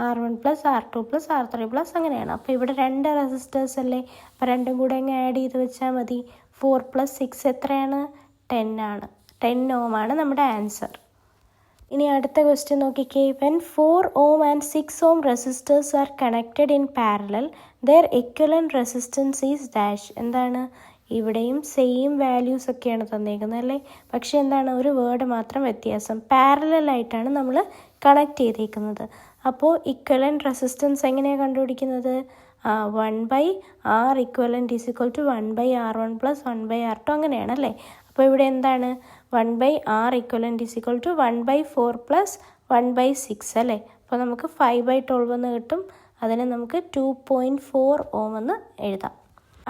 S1: R1 + R2 + R3 അങ്ങനെയാണ്. അപ്പോൾ ഇവിടെ രണ്ട് റെസിസ്റ്റേഴ്സ് അല്ലേ, അപ്പോൾ രണ്ടും കൂടെ അങ്ങ് ആഡ് ചെയ്ത് വെച്ചാൽ മതി. 4 + 6 എത്രയാണ്? 10 ആണ്. 10 ohm ആണ് നമ്മുടെ ആൻസർ. ഇനി അടുത്ത ക്വസ്റ്റ്യൻ നോക്കിക്കേ. When 4 ohm and 6 ohm resistors are connected in parallel their equivalent resistance is dash. എന്താണ്? ഇവിടെയും സെയിം വാല്യൂസ് ഒക്കെയാണ് തന്നേക്കുന്നത് അല്ലേ, പക്ഷേ എന്താണ്, ഒരു വേർഡ് മാത്രം വ്യത്യാസം. പാരലലായിട്ടാണ് നമ്മൾ കണക്ട് ചെയ്തേക്കുന്നത്. അപ്പോൾ ഇക്വലൻറ്റ് റെസിസ്റ്റൻസ് എങ്ങനെയാണ് കണ്ടുപിടിക്കുന്നത്? 1/R equivalent = 1/R1 + 1/R2 അങ്ങനെയാണല്ലേ. അപ്പോൾ ഇവിടെ എന്താണ്? 1/R equivalent = 1/4 + 1/6 അല്ലേ. അപ്പോൾ നമുക്ക് 5/12 എന്ന് കിട്ടും. അതിനെ നമുക്ക് 2.4 ohm എന്ന് എഴുതാം.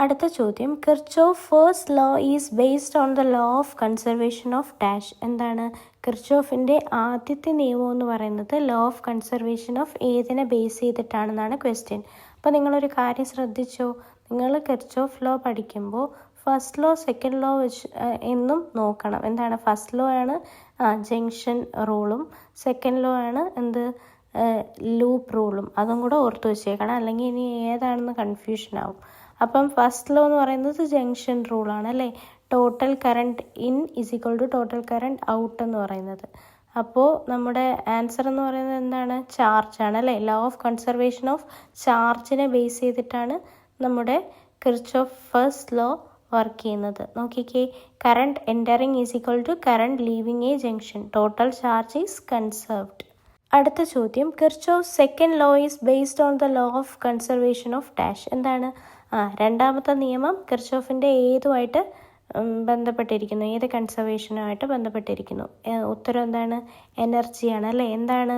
S1: അടുത്ത ചോദ്യം, Kirchhoff first law is based on the law of conservation of dash. എന്താണ്? കിർച്ചോഫിൻ്റെ ആദ്യത്തെ നിയമം എന്ന് പറയുന്നത് ലോ ഓഫ് കൺസർവേഷൻ ഓഫ് ഏതിനെ ബേസ് ചെയ്തിട്ടാണെന്നാണ് ക്വസ്റ്റ്യൻ. അപ്പോൾ നിങ്ങളൊരു കാര്യം ശ്രദ്ധിച്ചോ, നിങ്ങൾ കിർച്ചോഫ് ലോ പഠിക്കുമ്പോൾ ഫസ്റ്റ് ലോ സെക്കൻഡ് ലോ വെച്ച് എന്നും നോക്കണം. എന്താണ്? ഫസ്റ്റ് ലോ ആണ് ജംഗ്ഷൻ റൂളും, സെക്കൻഡ് ലോ ആണ് എന്ത്, ലൂപ്പ് റൂളും. അതും കൂടെ ഓർത്ത് വെച്ചേക്കണം, അല്ലെങ്കിൽ ഇനി ഏതാണെന്ന് കൺഫ്യൂഷൻ ആവും. അപ്പം ഫസ്റ്റ് ലോ എന്ന് പറയുന്നത് ജംഗ്ഷൻ റൂളാണ് അല്ലേ. Total current in = total current out എന്ന് പറയുന്നത്. അപ്പോൾ നമ്മുടെ ആൻസർ എന്ന് പറയുന്നത് എന്താണ്? ചാർജാണ് അല്ലേ. ലോ ഓഫ് കൺസർവേഷൻ ഓഫ് ചാർജിനെ ബേസ് ചെയ്തിട്ടാണ് നമ്മുടെ കിർച്ചോഫ് ഫസ്റ്റ് ലോ വർക്ക് ചെയ്യുന്നത്. നോക്കിക്കേ, current entering = current living A junction. Total charge is conserved. അടുത്ത ചോദ്യം, Kirchhoff second law is based on the law of conservation of dash. എന്താണ്? രണ്ടാമത്തെ നിയമം കിർച്ചോഫിൻ്റെ ഏതുമായിട്ട് ബന്ധപ്പെട്ടിരിക്കുന്നു? ഏത് കൺസർവേഷനുമായിട്ട് ബന്ധപ്പെട്ടിരിക്കുന്നു? ഉത്തരം എന്താണ്? എനർജിയാണ് അല്ലേ. എന്താണ്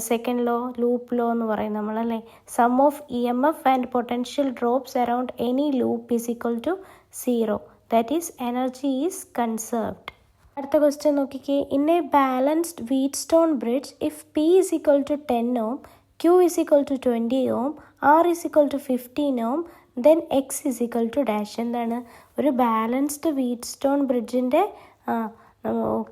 S1: സെക്കൻഡ് ലോ? ലൂപ്പ് ലോ എന്ന് പറയും നമ്മളല്ലേ. Sum of EMF and potential drops around any loop = 0. That is energy is conserved. അടുത്ത ക്വസ്റ്റ്യൻ നോക്കിക്കേ. In a balanced Wheatstone bridge if P = 10 ohm, Q = 20 ohm, R = 15 ohm, then X = dash. എന്താണ്? ഒരു balanced whetstone ബ്രിഡ്ജിൻ്റെ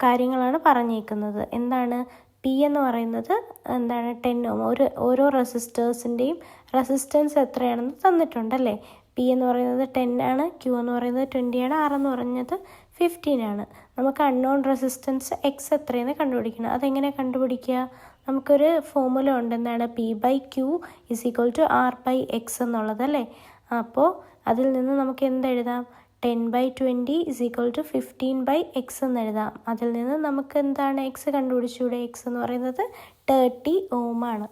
S1: കാര്യങ്ങളാണ് പറഞ്ഞേക്കുന്നത്. എന്താണ്? P എന്ന് പറയുന്നത് എന്താണ്? 10 ohm. ഓരോ റെസിസ്റ്റേഴ്സിൻ്റെയും റെസിസ്റ്റൻസ് എത്രയാണെന്ന് തന്നിട്ടുണ്ടല്ലേ. P എന്ന് പറയുന്നത് 10 ആണ്, Q എന്ന് പറയുന്നത് 20 ആണ്, R എന്ന് പറയുന്നത് 15 ആണ്. നമുക്ക് അൺനോൺ റെസിസ്റ്റൻസ് X എത്രയെന്ന് കണ്ടുപിടിക്കണം. അതെങ്ങനെ കണ്ടുപിടിക്കുക? നമുക്കൊരു ഫോർമുല ഉണ്ട്. എന്താണ്? P/Q = R/X എന്നുള്ളത് അല്ലേ. അപ്പോൾ അതിൽ നിന്ന് നമുക്ക് എന്തെഴുതാം? 10/20 = 15/X എന്ന് എഴുതാം. അതിൽ നിന്ന് നമുക്ക് എന്താണ്? X കണ്ടുപിടിച്ചൂടെ? X എന്ന് പറയുന്നത് 30 ohm ആണ്.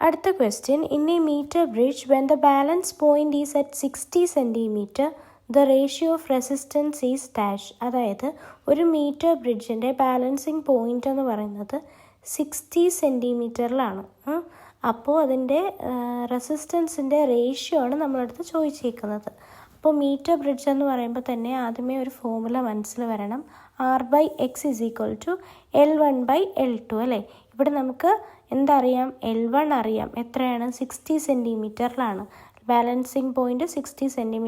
S1: അടുത്ത question, in a metre bridge when the balance point is at 60 cm the ratio of resistance is dash. അതായത് ഒരു മീറ്റർ ബ്രിഡ്ജിൻ്റെ ബാലൻസിങ് പോയിന്റ് എന്ന് പറയുന്നത് 60 cm അപ്പോൾ അതിൻ്റെ റെസിസ്റ്റൻസിൻ്റെ റേഷ്യോ ആണ് നമ്മളടുത്ത് ചോദിച്ചേക്കുന്നത്. അപ്പോൾ മീറ്റർ ബ്രിഡ്ജ് എന്ന് പറയുമ്പോൾ തന്നെ ആദ്യമേ ഒരു ഫോർമുല മനസ്സിൽ വരണം. R/X = L1/L2 അല്ലേ. ഇവിടെ നമുക്ക് എന്തറിയാം? L1 അറിയാം. എത്രയാണ്? 60 cm. Balancing point 60 cm.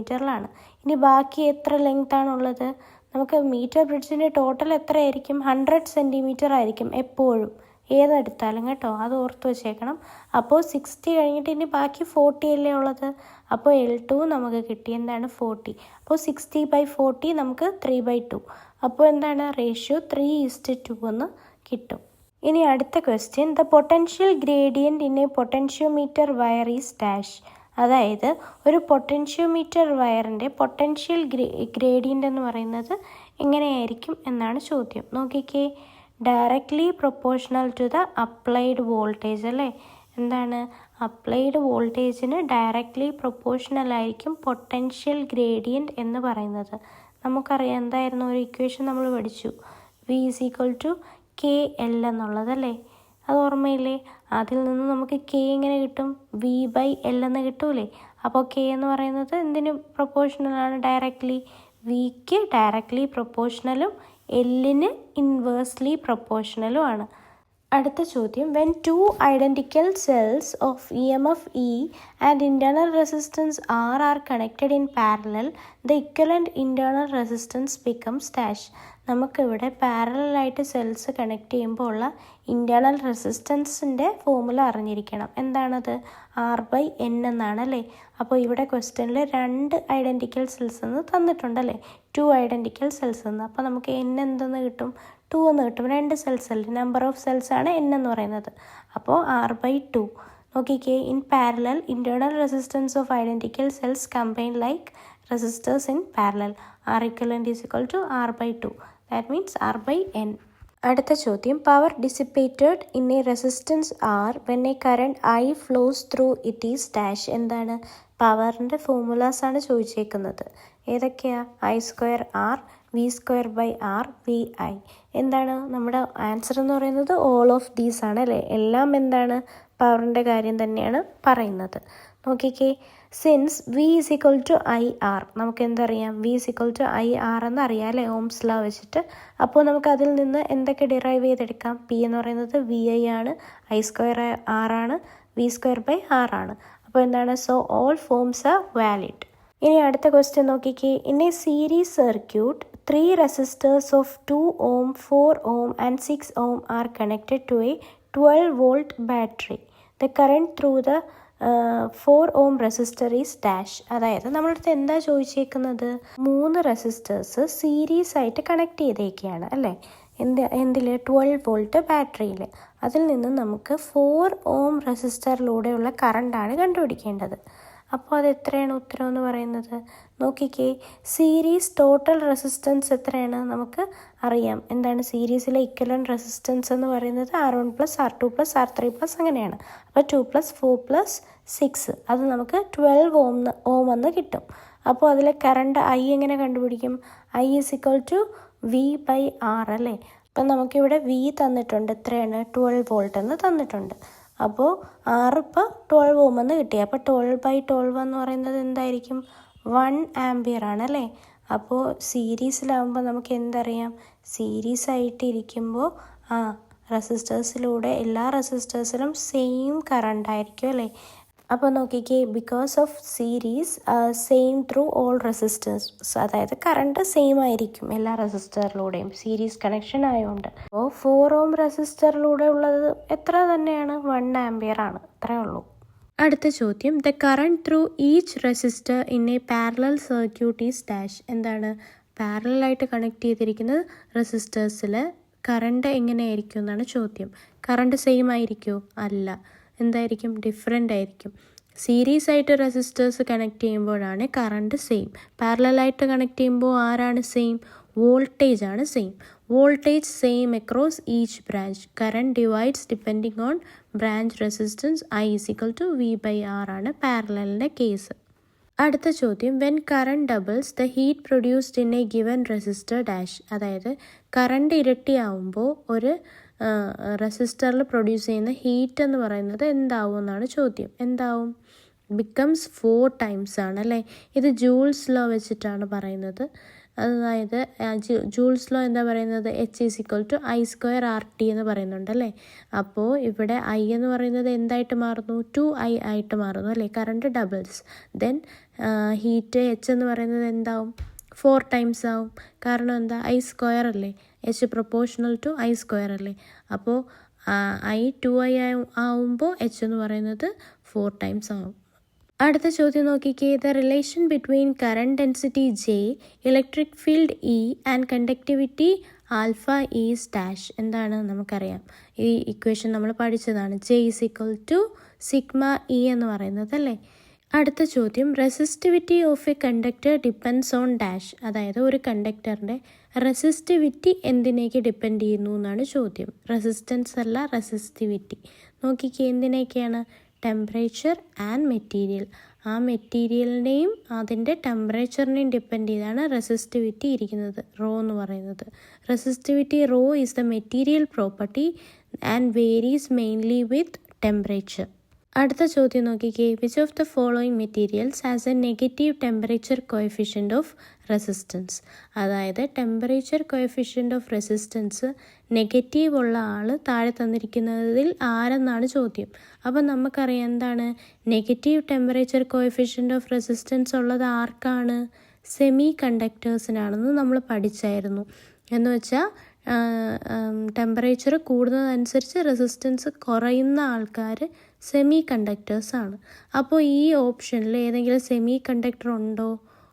S1: ഇനി ബാക്കി എത്ര ലെങ്ത് ആണുള്ളത്? നമുക്ക് മീറ്റർ ബ്രിഡ്ജിൻ്റെ ടോട്ടൽ എത്രയായിരിക്കും? 100 cm ആയിരിക്കും എപ്പോഴും, ഏതെടുത്താലും കേട്ടോ. അത് ഓർത്ത് വെച്ചേക്കണം. അപ്പോൾ 60 കഴിഞ്ഞിട്ട് ഇനി ബാക്കി 40 അല്ലേ ഉള്ളത്. അപ്പോൾ L2 നമുക്ക് കിട്ടി. എന്താണ്? 40. അപ്പോൾ 60/40 നമുക്ക് 3/2. അപ്പോൾ എന്താണ്? റേഷ്യോ 3:2 എന്ന് കിട്ടും. ഇനി അടുത്ത question, the potential gradient in A potentiometer wire is dash. അതായത് ഒരു പൊട്ടൻഷ്യോമീറ്റർ വയറിൻ്റെ പൊട്ടൻഷ്യൽ ഗ്രേഡിയൻ്റ് എന്ന് പറയുന്നത് എങ്ങനെയായിരിക്കും എന്നാണ് ചോദ്യം. നോക്കിക്കേ, directly proportional to the applied voltage അല്ലേ. എന്താണ്? അപ്ലൈഡ് വോൾട്ടേജിന് ഡയറക്റ്റ്ലി പ്രൊപ്പോർഷണൽ ആയിരിക്കും പൊട്ടൻഷ്യൽ ഗ്രേഡിയൻറ്റ് എന്ന് പറയുന്നത്. നമുക്കറിയാം എന്തായിരുന്നു? ഒരു ഇക്വേഷൻ നമ്മൾ പഠിച്ചു. V = KL എന്നുള്ളതല്ലേ, അത് ഓർമ്മയില്ലേ? അതിൽ നിന്ന് നമുക്ക് K എങ്ങനെ കിട്ടും? V/L എന്ന് കിട്ടൂലേ? അപ്പോൾ K എന്ന് പറയുന്നത് എന്തിന് പ്രൊപ്പോർഷണലാണ്? ഡയറക്റ്റ്ലി വിക്ക് ഡയറക്റ്റ്ലി പ്രൊപ്പോർഷണലും എല്ലിന് ഇൻവേഴ്സ്ലി പ്രൊപ്പോർഷണലും ആണ്. അടുത്ത ചോദ്യം, when two identical cells of EMF E and internal resistance R are connected in parallel the equivalent internal resistance becomes dash. നമുക്കിവിടെ പാരലായിട്ട് സെൽസ് കണക്ട് ചെയ്യുമ്പോൾ ഉള്ള ഇൻറ്റേർണൽ റെസിസ്റ്റൻസിൻ്റെ ഫോർമുല അറിഞ്ഞിരിക്കണം. എന്താണത്? R/N എന്നാണ് അല്ലേ? അപ്പോൾ ഇവിടെ ക്വസ്റ്റ്യനിൽ 2 ഐഡൻറ്റിക്കൽ സെൽസ് എന്ന് തന്നിട്ടുണ്ടല്ലേ, 2 ഐഡൻറ്റിക്കൽ സെൽസ് എന്ന്. അപ്പോൾ നമുക്ക് N എന്തെന്ന് കിട്ടും? 2 എന്ന് കിട്ടും. 2 സെൽസ് അല്ലേ, നമ്പർ ഓഫ് സെൽസ് ആണ് N എന്ന് പറയുന്നത്. അപ്പോൾ R/2. നോക്കിക്കേ, in parallel internal resistance of identical cells combine like resistors in parallel. R equivalent is equal to R/2. That means R/N. അടുത്ത ചോദ്യം, power dissipated in A resistance R when a current I flows through it is dash. എന്താണ്? പവറിൻ്റെ formulas ആണ് ചോദിച്ചേക്കുന്നത്. ഏതൊക്കെയാ? I² R, V²/R, VI. എന്താണ് നമ്മുടെ answer എന്ന് പറയുന്നത്? All of these ആണ് അല്ലേ? എല്ലാം എന്താണ്? പവറിൻ്റെ കാര്യം തന്നെയാണ് പറയുന്നത്. നോക്കിക്കേ, since V is equal to IR, നമുക്ക് എന്തറിയാം? V is equal to IR എന്നറിയാം അല്ലേ, ഓംസ് ലോ വെച്ചിട്ട്. അപ്പോൾ നമുക്ക് അതിൽ നിന്ന് എന്തൊക്കെ ഡിറൈവ് ചെയ്തെടുക്കാം? P എന്ന് പറയുന്നത് VI ആണ്, I² R ആണ്, V²/R ആണ്. അപ്പോൾ എന്താണ്? So all forms R valid. ഇനി അടുത്ത ക്വസ്റ്റ്യൻ നോക്കിക്കേ, in a series circuit 3 resistors of 2 ohm, 4 ohm and 6 ohm are connected to a 12-volt battery. The current through the 4 ohm resistor is dash. അതായത് നമ്മളടുത്ത് എന്താ ചോദിച്ചേക്കുന്നത്? 3 resistors series ആയിട്ട് connect ചെയ്തേക്കുകയാണ് അല്ലേ, എന്തിൽ? 12 volt ബാറ്ററിയിൽ. അതിൽ നിന്ന് നമുക്ക് 4 ഓം റെസിസ്റ്ററിലൂടെയുള്ള കറണ്ടാണ് കണ്ടുപിടിക്കേണ്ടത്. അപ്പോൾ അത് എത്രയാണ് ഉത്തരം എന്ന് പറയുന്നത്? നോക്കിക്കേ, സീരീസ് ടോട്ടൽ റെസിസ്റ്റൻസ് എത്രയാണ് നമുക്ക് അറിയാം. എന്താണ് സീരീസിലെ ഇക്വലൻറ്റ് റെസിസ്റ്റൻസ് എന്ന് പറയുന്നത്? R1 + R2 + R3 അങ്ങനെയാണ്. അപ്പോൾ 2 + 4 + 6 അത് നമുക്ക് 12 ഓം എന്ന് കിട്ടും. അപ്പോൾ അതിലെ കറണ്ട് I എങ്ങനെ കണ്ടുപിടിക്കും? I is equal to V/R അല്ലേ? അപ്പം നമുക്കിവിടെ V തന്നിട്ടുണ്ട്, എത്രയാണ്? 12 വോൾട്ട് എന്ന് തന്നിട്ടുണ്ട്. അപ്പോൾ R ഇപ്പോൾ 12 ഓം എന്ന് കിട്ടി. അപ്പോൾ 12/12 എന്ന് പറയുന്നത് എന്തായിരിക്കും? 1 ആംപിയർ ആണ് അല്ലേ? അപ്പോൾ സീരീസിലാവുമ്പോൾ നമുക്ക് എന്തറിയാം? സീരീസ് ആയിട്ട് ഇരിക്കുമ്പോൾ റെസിസ്റ്റേഴ്സിലൂടെ എല്ലാ റെസിസ്റ്റേഴ്സിലും സെയിം കറണ്ട് ആയിരിക്കും അല്ലേ? അപ്പോൾ നോക്കിക്കേ, because of series same through all resistors, അതായത് കറണ്ട് സെയിം ആയിരിക്കും എല്ലാ റെസിസ്റ്ററിലൂടെയും, സീരീസ് കണക്ഷൻ ആയതുകൊണ്ട്. അപ്പോൾ 4 ഓം റെസിസ്റ്ററിലൂടെ ഉള്ളത് എത്ര തന്നെയാണ്? 1 ആംപിയർ ആണ്. അത്രേ ഉള്ളൂ. അടുത്ത ചോദ്യം, the current through each resistor in A parallel circuit is dash. എന്താണ്? പാരലായിട്ട് കണക്ട് ചെയ്തിരിക്കുന്ന റെസിസ്റ്റേഴ്സിൽ കറണ്ട് എങ്ങനെയായിരിക്കും എന്നാണ് ചോദ്യം. കറണ്ട് സെയിം ആയിരിക്കുമോ? അല്ല. എന്തായിരിക്കും? ഡിഫറെൻ്റ് ആയിരിക്കും. സീരീസ് ആയിട്ട് റെസിസ്റ്റേഴ്സ് കണക്ട് ചെയ്യുമ്പോഴാണ് കറണ്ട് സെയിം. പാരലായിട്ട് കണക്ട് ചെയ്യുമ്പോൾ ആരാണ് സെയിം? വോൾട്ടേജ് ആണ് same. Voltage same across each branch. Current divides depending on branch resistance. I is equal to V/R ആണ് പാരലലിൻ്റെ കേസ്. അടുത്ത ചോദ്യം, when current doubles the heat produced in A given resistor dash. അതായത് current ഇരട്ടിയാവുമ്പോൾ ഒരു റെസിസ്റ്ററിൽ produce ചെയ്യുന്ന heat എന്ന് പറയുന്നത് എന്താവും എന്നാണ് ചോദ്യം. എന്താവും? ബിക്കംസ് 4 times ആണ് അല്ലേ? ഇത് ജൂൾസ് ലോ വെച്ചിട്ടാണ് പറയുന്നത്. അതായത് ജൂൾസ് ലോ എന്താ പറയുന്നത്? H is equal to I² RT എന്ന് പറയുന്നുണ്ടല്ലേ. അപ്പോൾ ഇവിടെ I എന്ന് പറയുന്നത് എന്തായിട്ട് മാറുന്നു? 2I ആയിട്ട് മാറുന്നു അല്ലേ? Current doubles. Then heat H എന്ന് പറയുന്നത് എന്താവും? 4 times ആവും. കാരണം എന്താ? I² അല്ലേ? H പ്രൊപ്പോർഷണൽ ടു I² അല്ലേ? അപ്പോൾ I 2I ആവുമ്പോൾ H എന്ന് പറയുന്നത് 4 times ആവും. അടുത്ത ചോദ്യം നോക്കിക്കേ, the relation between current density J, electric field E and conductivity alpha is dash. എന്താണ്? നമുക്കറിയാം, ഈ ഇക്വേഷൻ നമ്മൾ പഠിച്ചതാണ്. J is equal to σE എന്ന് പറയുന്നത് അല്ലേ? അടുത്ത ചോദ്യം, resistivity of A conductor depends on dash. അതായത് ഒരു കണ്ടക്ടറിൻ്റെ റെസിസ്റ്റിവിറ്റി എന്തിനേക്ക് ഡിപ്പെൻഡ് ചെയ്യുന്നു എന്നാണ് ചോദ്യം. റെസിസ്റ്റൻസ് അല്ല, റെസിസ്റ്റിവിറ്റി. നോക്കിക്കേ, എന്തിനേക്കാണ്? Temperature and material. ആ മെറ്റീരിയലിൻ്റെയും അതിൻ്റെ ടെമ്പറേച്ചറിനെയും ഡിപ്പെൻഡ് ചെയ്താണ് റെസിസ്റ്റിവിറ്റി ഇരിക്കുന്നത്, റോ എന്ന് പറയുന്നത്. Resistivity rho is the material property and varies mainly with temperature. അടുത്ത ചോദ്യം നോക്കിക്കേ. Which of the following materials has a negative temperature coefficient of resistance? അതായത് temperature coefficient of resistance negative ഉള്ള ആൾ താഴെ തന്നിരിക്കുന്നതിൽ ആരെന്നാണ് ചോദ്യം. അപ്പം നമുക്കറിയാം എന്താണ് negative temperature coefficient of resistance ഉള്ളത് ആർക്കാണ്? സെമി കണ്ടക്ടേഴ്സിനാണെന്ന് നമ്മൾ പഠിച്ചായിരുന്നു. എന്ന് വെച്ചാൽ ടെമ്പറേച്ചർ കൂടുന്നതനുസരിച്ച് റെസിസ്റ്റൻസ് കുറയുന്ന ആൾക്കാർ സെമി കണ്ടക്ടേഴ്സാണ്. അപ്പോൾ ഈ ഓപ്ഷനിൽ ഏതെങ്കിലും സെമി കണ്ടക്ടർ ഉണ്ടോ?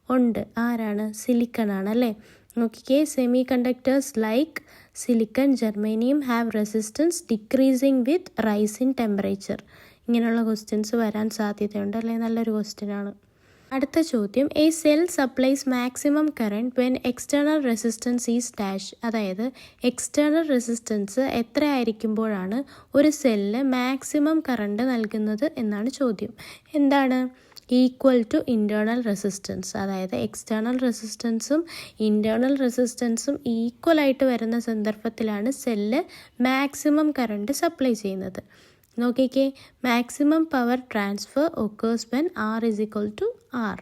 S1: ഉണ്ട്. ആരാണ്? സിലിക്കൺ ആണ് അല്ലേ. നോക്കിക്കേ, semiconductors like silicon, germanium have resistance decreasing with rise in temperature. ഇങ്ങനെയുള്ള ക്വസ്റ്റ്യൻസ് വരാൻ സാധ്യതയുണ്ട് അല്ലേ. നല്ലൊരു ക്വസ്റ്റ്യനാണ്. അടുത്ത ചോദ്യം, a cell supplies maximum current when external resistance is dash. അതായത് എക്സ്റ്റേണൽ റെസിസ്റ്റൻസ് എത്രയായിരിക്കുമ്പോഴാണ് ഒരു സെല്ലിന് മാക്സിമം കറണ്ട് നൽകുന്നത് എന്നാണ് ചോദ്യം. എന്താണ്? Equal to internal resistance. അതായത് എക്സ്റ്റേണൽ റെസിസ്റ്റൻസും ഇൻറ്റേർണൽ റെസിസ്റ്റൻസും ഈക്വലായിട്ട് വരുന്ന സന്ദർഭത്തിലാണ് സെല്ല് മാക്സിമം കറണ്ട് സപ്ലൈ ചെയ്യുന്നത്. നോക്കിക്കേ, maximum power transfer occurs when R is equal to R.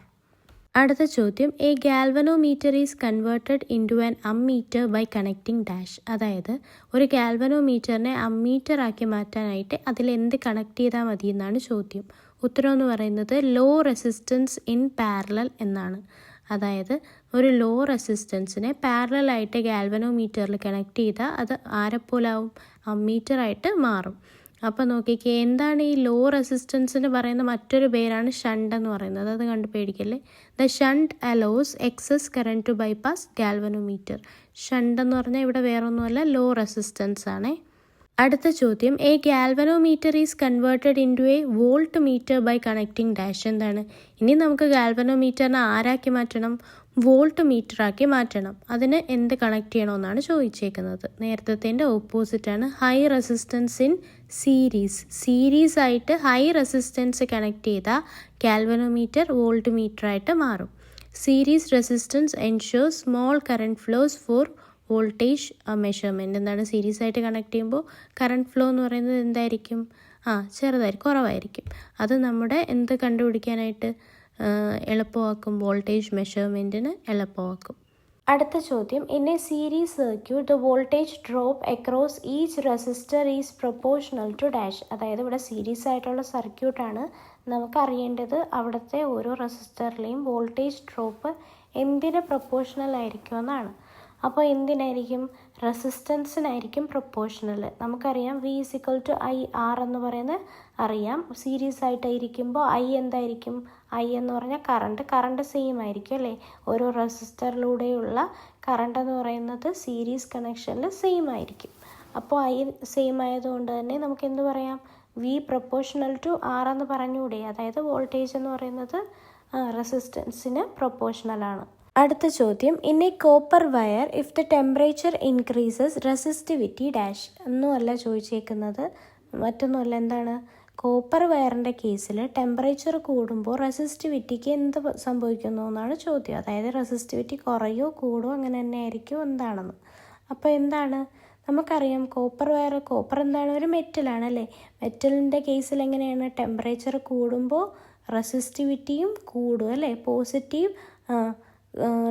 S1: അടുത്ത ചോദ്യം, a galvanometer is converted into an ammeter by connecting dash. അതായത് ഒരു ഗാൽവനോമീറ്ററിനെ അമ്മീറ്റർ ആക്കി മാറ്റാനായിട്ട് അതിലെന്ത് കണക്ട് ചെയ്താൽ മതി എന്നാണ് ചോദ്യം. ഉത്തരം എന്ന് പറയുന്നത് ലോ റെസിസ്റ്റൻസ് ഇൻ പാരലൽ എന്നാണ്. അതായത് ഒരു ലോ റെസിസ്റ്റൻസിനെ പാരലലായിട്ട് ഗാൽവനോമീറ്ററിൽ കണക്ട് ചെയ്താൽ അത് ആരെപ്പോലാവും? അമ്മീറ്ററായിട്ട് മാറും. അപ്പോൾ നോക്കിക്കേ, എന്താണ് ഈ ലോ റെസിസ്റ്റൻസിന് പറയുന്ന മറ്റൊരു പേരാണ് ഷണ്ട് എന്ന് പറയുന്നത്. അത് കണ്ട് പേടിക്കല്ലേ. The shunt allows excess current to bypass galvanometer. Shunt എന്ന് പറഞ്ഞാൽ ഇവിടെ വേറൊന്നുമല്ല, ലോ റെസിസ്റ്റൻസ് ആണേ. അടുത്ത ചോദ്യം, a galvanometer is converted into a voltmeter by connecting dash. എന്താണ്? ഇനി നമുക്ക് ഗാൽവനോമീറ്ററിനെ ആരാക്കി മാറ്റണം? വോൾട്ട് മീറ്ററാക്കി മാറ്റണം. അതിന് എന്ത് കണക്ട് ചെയ്യണമെന്നാണ് ചോദിച്ചേക്കുന്നത്. നേരത്തെ ഓപ്പോസിറ്റാണ്. ഹൈ റെസിസ്റ്റൻസ് ഇൻ സീരീസ് ആയിട്ട് ഹൈ റെസിസ്റ്റൻസ് കണക്ട് ചെയ്താൽ ഗാൽവനോമീറ്റർ വോൾട്ട് മീറ്ററായിട്ട് മാറും. Series resistance ensure small current flows for voltage measurement. എന്താണ്? സീരീസ് ആയിട്ട് കണക്ട് ചെയ്യുമ്പോൾ കറണ്ട് ഫ്ലോ എന്ന് പറയുന്നത് എന്തായിരിക്കും? ചെറുതായിരിക്കും, കുറവായിരിക്കും. അത് നമ്മുടെ എന്ത് കണ്ടുപിടിക്കാനായിട്ട് എളുപ്പമാക്കും? വോൾട്ടേജ് മെഷർമെൻറ്റിന് എളുപ്പമാക്കും. അടുത്ത ചോദ്യം, in a series circuit the voltage drop across each resistor is proportional to dash. അതായത് ഇവിടെ സീരീസ് ആയിട്ടുള്ള സർക്യൂട്ടാണ്. നമുക്കറിയേണ്ടത് അവിടുത്തെ ഓരോ റെസിസ്റ്ററിലെയും വോൾട്ടേജ് ഡ്രോപ്പ് എന്തിന് പ്രൊപ്പോർഷണൽ ആയിരിക്കുമെന്നാണ്. അപ്പോൾ എന്തിനായിരിക്കും? റെസിസ്റ്റൻസിനായിരിക്കും പ്രൊപ്പോർഷണൽ. നമുക്കറിയാം V is equal to I R എന്ന് പറയുന്നത് അറിയാം. സീരീസ് ആയിട്ടായിരിക്കുമ്പോൾ ഐ എന്തായിരിക്കും? ഐ എന്ന് പറഞ്ഞാൽ കറണ്ട് സെയിം ആയിരിക്കും അല്ലേ. ഓരോ റെസിസ്റ്ററിലൂടെയുള്ള കറണ്ട് എന്ന് പറയുന്നത് സീരീസ് കണക്ഷനിൽ സെയിം ആയിരിക്കും. അപ്പോൾ ഐ സെയിം ആയതുകൊണ്ട് തന്നെ നമുക്ക് എന്ത് പറയാം? വി പ്രൊപ്പോർഷണൽ ടു ആർ എന്ന് പറഞ്ഞുകൂടെ. അതായത് വോൾട്ടേജ് എന്ന് പറയുന്നത് റെസിസ്റ്റൻസിന് പ്രൊപ്പോർഷണലാണ്. അടുത്ത ചോദ്യം, in A copper wire if the temperature increases resistivity dash. ഒന്നുമല്ല ചോദിച്ചേക്കുന്നത്, മറ്റൊന്നുമല്ല. എന്താണ്? കോപ്പർ വയറിൻ്റെ കേസിൽ ടെമ്പറേച്ചർ കൂടുമ്പോൾ റെസിസ്റ്റിവിറ്റിക്ക് എന്ത് സംഭവിക്കുന്നു എന്നാണ് ചോദ്യം. അതായത് റെസിസ്റ്റിവിറ്റി കുറയോ കൂടുമോ അങ്ങനെ തന്നെ ആയിരിക്കും എന്താണെന്ന്. അപ്പോൾ എന്താണ്? നമുക്കറിയാം കോപ്പർ എന്താണ്? ഒരു മെറ്റലാണ് അല്ലേ. മെറ്റലിൻ്റെ കേസിൽ എങ്ങനെയാണ്? ടെമ്പറേച്ചർ കൂടുമ്പോൾ റെസിസ്റ്റിവിറ്റിയും കൂടും അല്ലേ. പോസിറ്റീവ്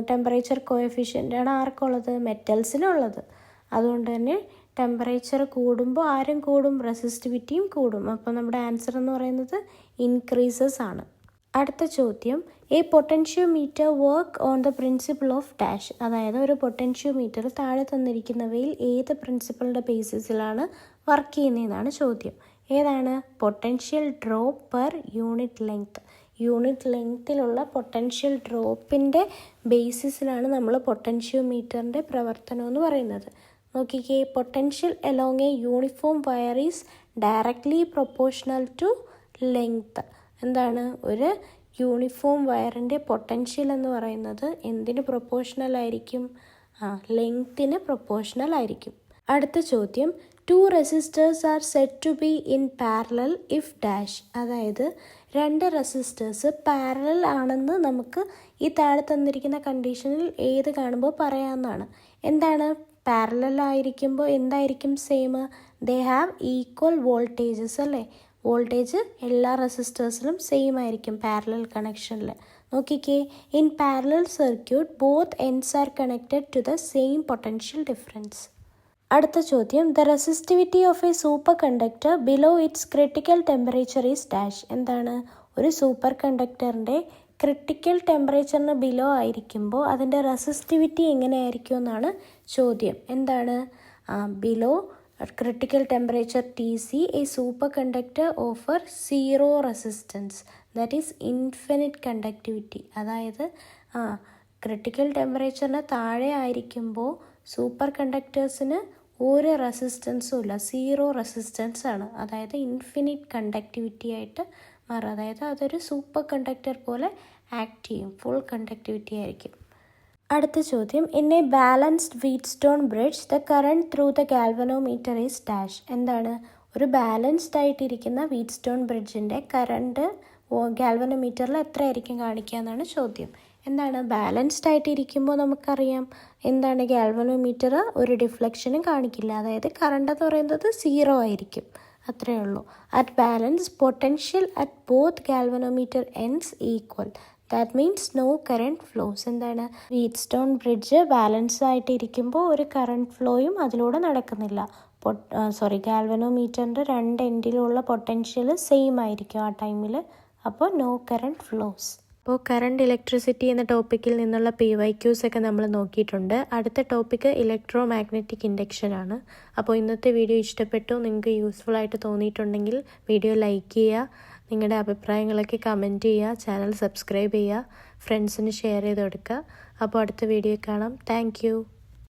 S1: ടെമ്പറേച്ചർ കോഎഫിഷ്യൻ്റാണ് ആർക്കുള്ളത്? മെറ്റൽസിനുള്ളത്. അതുകൊണ്ട് തന്നെ ടെമ്പറേച്ചർ കൂടുമ്പോൾ ആരും കൂടും? റെസിസ്റ്റിവിറ്റിയും കൂടും. അപ്പോൾ നമ്മുടെ ആൻസർ എന്ന് പറയുന്നത് ഇൻക്രീസസ് ആണ്. അടുത്ത ചോദ്യം, A potentiometer work on the principle of dash. അതായത് ഒരു പൊട്ടൻഷ്യോമീറ്റർ താഴെ തന്നിരിക്കുന്നവയിൽ ഏത് പ്രിൻസിപ്പിളിൻ്റെ ബേസിസിലാണ് വർക്ക് ചെയ്യുന്നതെന്നാണ് ചോദ്യം. ഏതാണ്? Potential drop per unit length. Unit ലെങ്ത്തിലുള്ള പൊട്ടൻഷ്യൽ ഡ്രോപ്പിൻ്റെ ബേസിസിലാണ് നമ്മൾ പൊട്ടൻഷ്യോമീറ്ററിൻ്റെ പ്രവർത്തനം എന്ന് പറയുന്നത്. നോക്കിക്കേ, potential along a uniform wire is directly proportional to length. എന്താണ്? ഒരു യൂണിഫോം വയറിൻ്റെ പൊട്ടൻഷ്യൽ എന്ന് പറയുന്നത് എന്തിന് പ്രൊപ്പോർഷണൽ ആയിരിക്കും? ലെങ്ത്തിന് പ്രൊപ്പോർഷണൽ ആയിരിക്കും. അടുത്ത ചോദ്യം, 2 resistors are set to be in parallel if dash. അതായത് രണ്ട് റെസിസ്റ്റേഴ്സ് പാരലൽ ആണെന്ന് നമുക്ക് ഈ താഴെ തന്നിരിക്കുന്ന കണ്ടീഷനിൽ ഏത് കാണുമ്പോൾ പറയാവുന്നതാണ്. എന്താണ് പാരലൽ ആയിരിക്കുമ്പോൾ എന്തായിരിക്കും same? They have equal voltages അല്ലേ? വോൾട്ടേജ് എല്ലാ റെസിസ്റ്റേഴ്സിലും സെയിം ആയിരിക്കും പാരലൽ കണക്ഷനിൽ. നോക്കിക്കേ, in parallel circuit both ends are connected to the same potential difference. അടുത്ത ചോദ്യം, the resistivity of a super conductor below its critical temperature is dash. എന്താണ്? ഒരു സൂപ്പർ കണ്ടക്ടറിൻ്റെ ക്രിട്ടിക്കൽ ടെമ്പറേച്ചറിന് ബിലോ ആയിരിക്കുമ്പോൾ അതിൻ്റെ റെസിസ്റ്റിവിറ്റി എങ്ങനെയായിരിക്കും എന്നാണ് ചോദ്യം. എന്താണ്? Below critical temperature Tc, a superconductor offer zero resistance, that is infinite conductivity. അതായത് ക്രിട്ടിക്കൽ ടെമ്പറേച്ചറിന് താഴെ ആയിരിക്കുമ്പോൾ സൂപ്പർ കണ്ടക്ടേഴ്സിന് ഒരു റെസിസ്റ്റൻസും ഇല്ല, സീറോ റെസിസ്റ്റൻസ് ആണ്. അതായത് ഇൻഫിനിറ്റ് കണ്ടക്ടിവിറ്റി ആയിട്ട് മാറും. അതായത് അതൊരു സൂപ്പർ കണ്ടക്ടർ പോലെ ആക്ട് ചെയ്യും, ഫുൾ കണ്ടക്ടിവിറ്റി ആയിരിക്കും. അടുത്ത ചോദ്യം, in a balanced Wheatstone bridge the current through the galvanometer is dash. എന്താണ്? ഒരു ബാലൻസ്ഡ് ആയിട്ടിരിക്കുന്ന വീറ്റ്സ്റ്റോൺ ബ്രിഡ്ജിൻ്റെ കറണ്ട് ഗാൽവനോമീറ്ററിൽ എത്രയായിരിക്കും കാണിക്കുക എന്നാണ് ചോദ്യം. എന്താണ്? ബാലൻസ്ഡ് ആയിട്ടിരിക്കുമ്പോൾ നമുക്കറിയാം എന്താണ്, ഗാൽവനോമീറ്റർ ഒരു ഡിഫ്ലക്ഷനും കാണിക്കില്ല. അതായത് കറണ്ട് എന്ന് പറയുന്നത് സീറോ ആയിരിക്കും, അത്രയേ ഉള്ളൂ. At balance potential at both galvanometer ends equal, that means no current flows. എന്താണ്? വീറ്റ്സ്റ്റോൺ ബ്രിഡ്ജ് ബാലൻസ് ആയിട്ടിരിക്കുമ്പോൾ ഒരു കറണ്ട് ഫ്ലോയും അതിലൂടെ നടക്കുന്നില്ല. ഗാൽവനോമീറ്ററിൻ്റെ രണ്ട് എൻഡിലുള്ള പൊട്ടൻഷ്യൽ സെയിം ആയിരിക്കും ആ ടൈമിൽ. അപ്പോൾ നോ കറണ്ട് ഫ്ലോസ്. അപ്പോൾ കറണ്ട് ഇലക്ട്രിസിറ്റി എന്ന ടോപ്പിക്കിൽ നിന്നുള്ള PYQs ഒക്കെ നമ്മൾ നോക്കിയിട്ടുണ്ട്. അടുത്ത ടോപ്പിക്ക് ഇലക്ട്രോ മാഗ്നറ്റിക് ഇൻഡക്ഷൻ ആണ്. അപ്പോൾ ഇന്നത്തെ വീഡിയോ ഇഷ്ടപ്പെട്ടു, നിങ്ങൾക്ക് യൂസ്ഫുൾ ആയിട്ട് തോന്നിയിട്ടുണ്ടെങ്കിൽ വീഡിയോ ലൈക്ക് ചെയ്യുക, നിങ്ങളുടെ അഭിപ്രായങ്ങളൊക്കെ കമൻറ്റ് ചെയ്യുക, ചാനൽ സബ്സ്ക്രൈബ് ചെയ്യുക, ഫ്രണ്ട്സിന് ഷെയർ ചെയ്ത് കൊടുക്കുക. അപ്പോൾ അടുത്ത വീഡിയോ കാണാം. താങ്ക്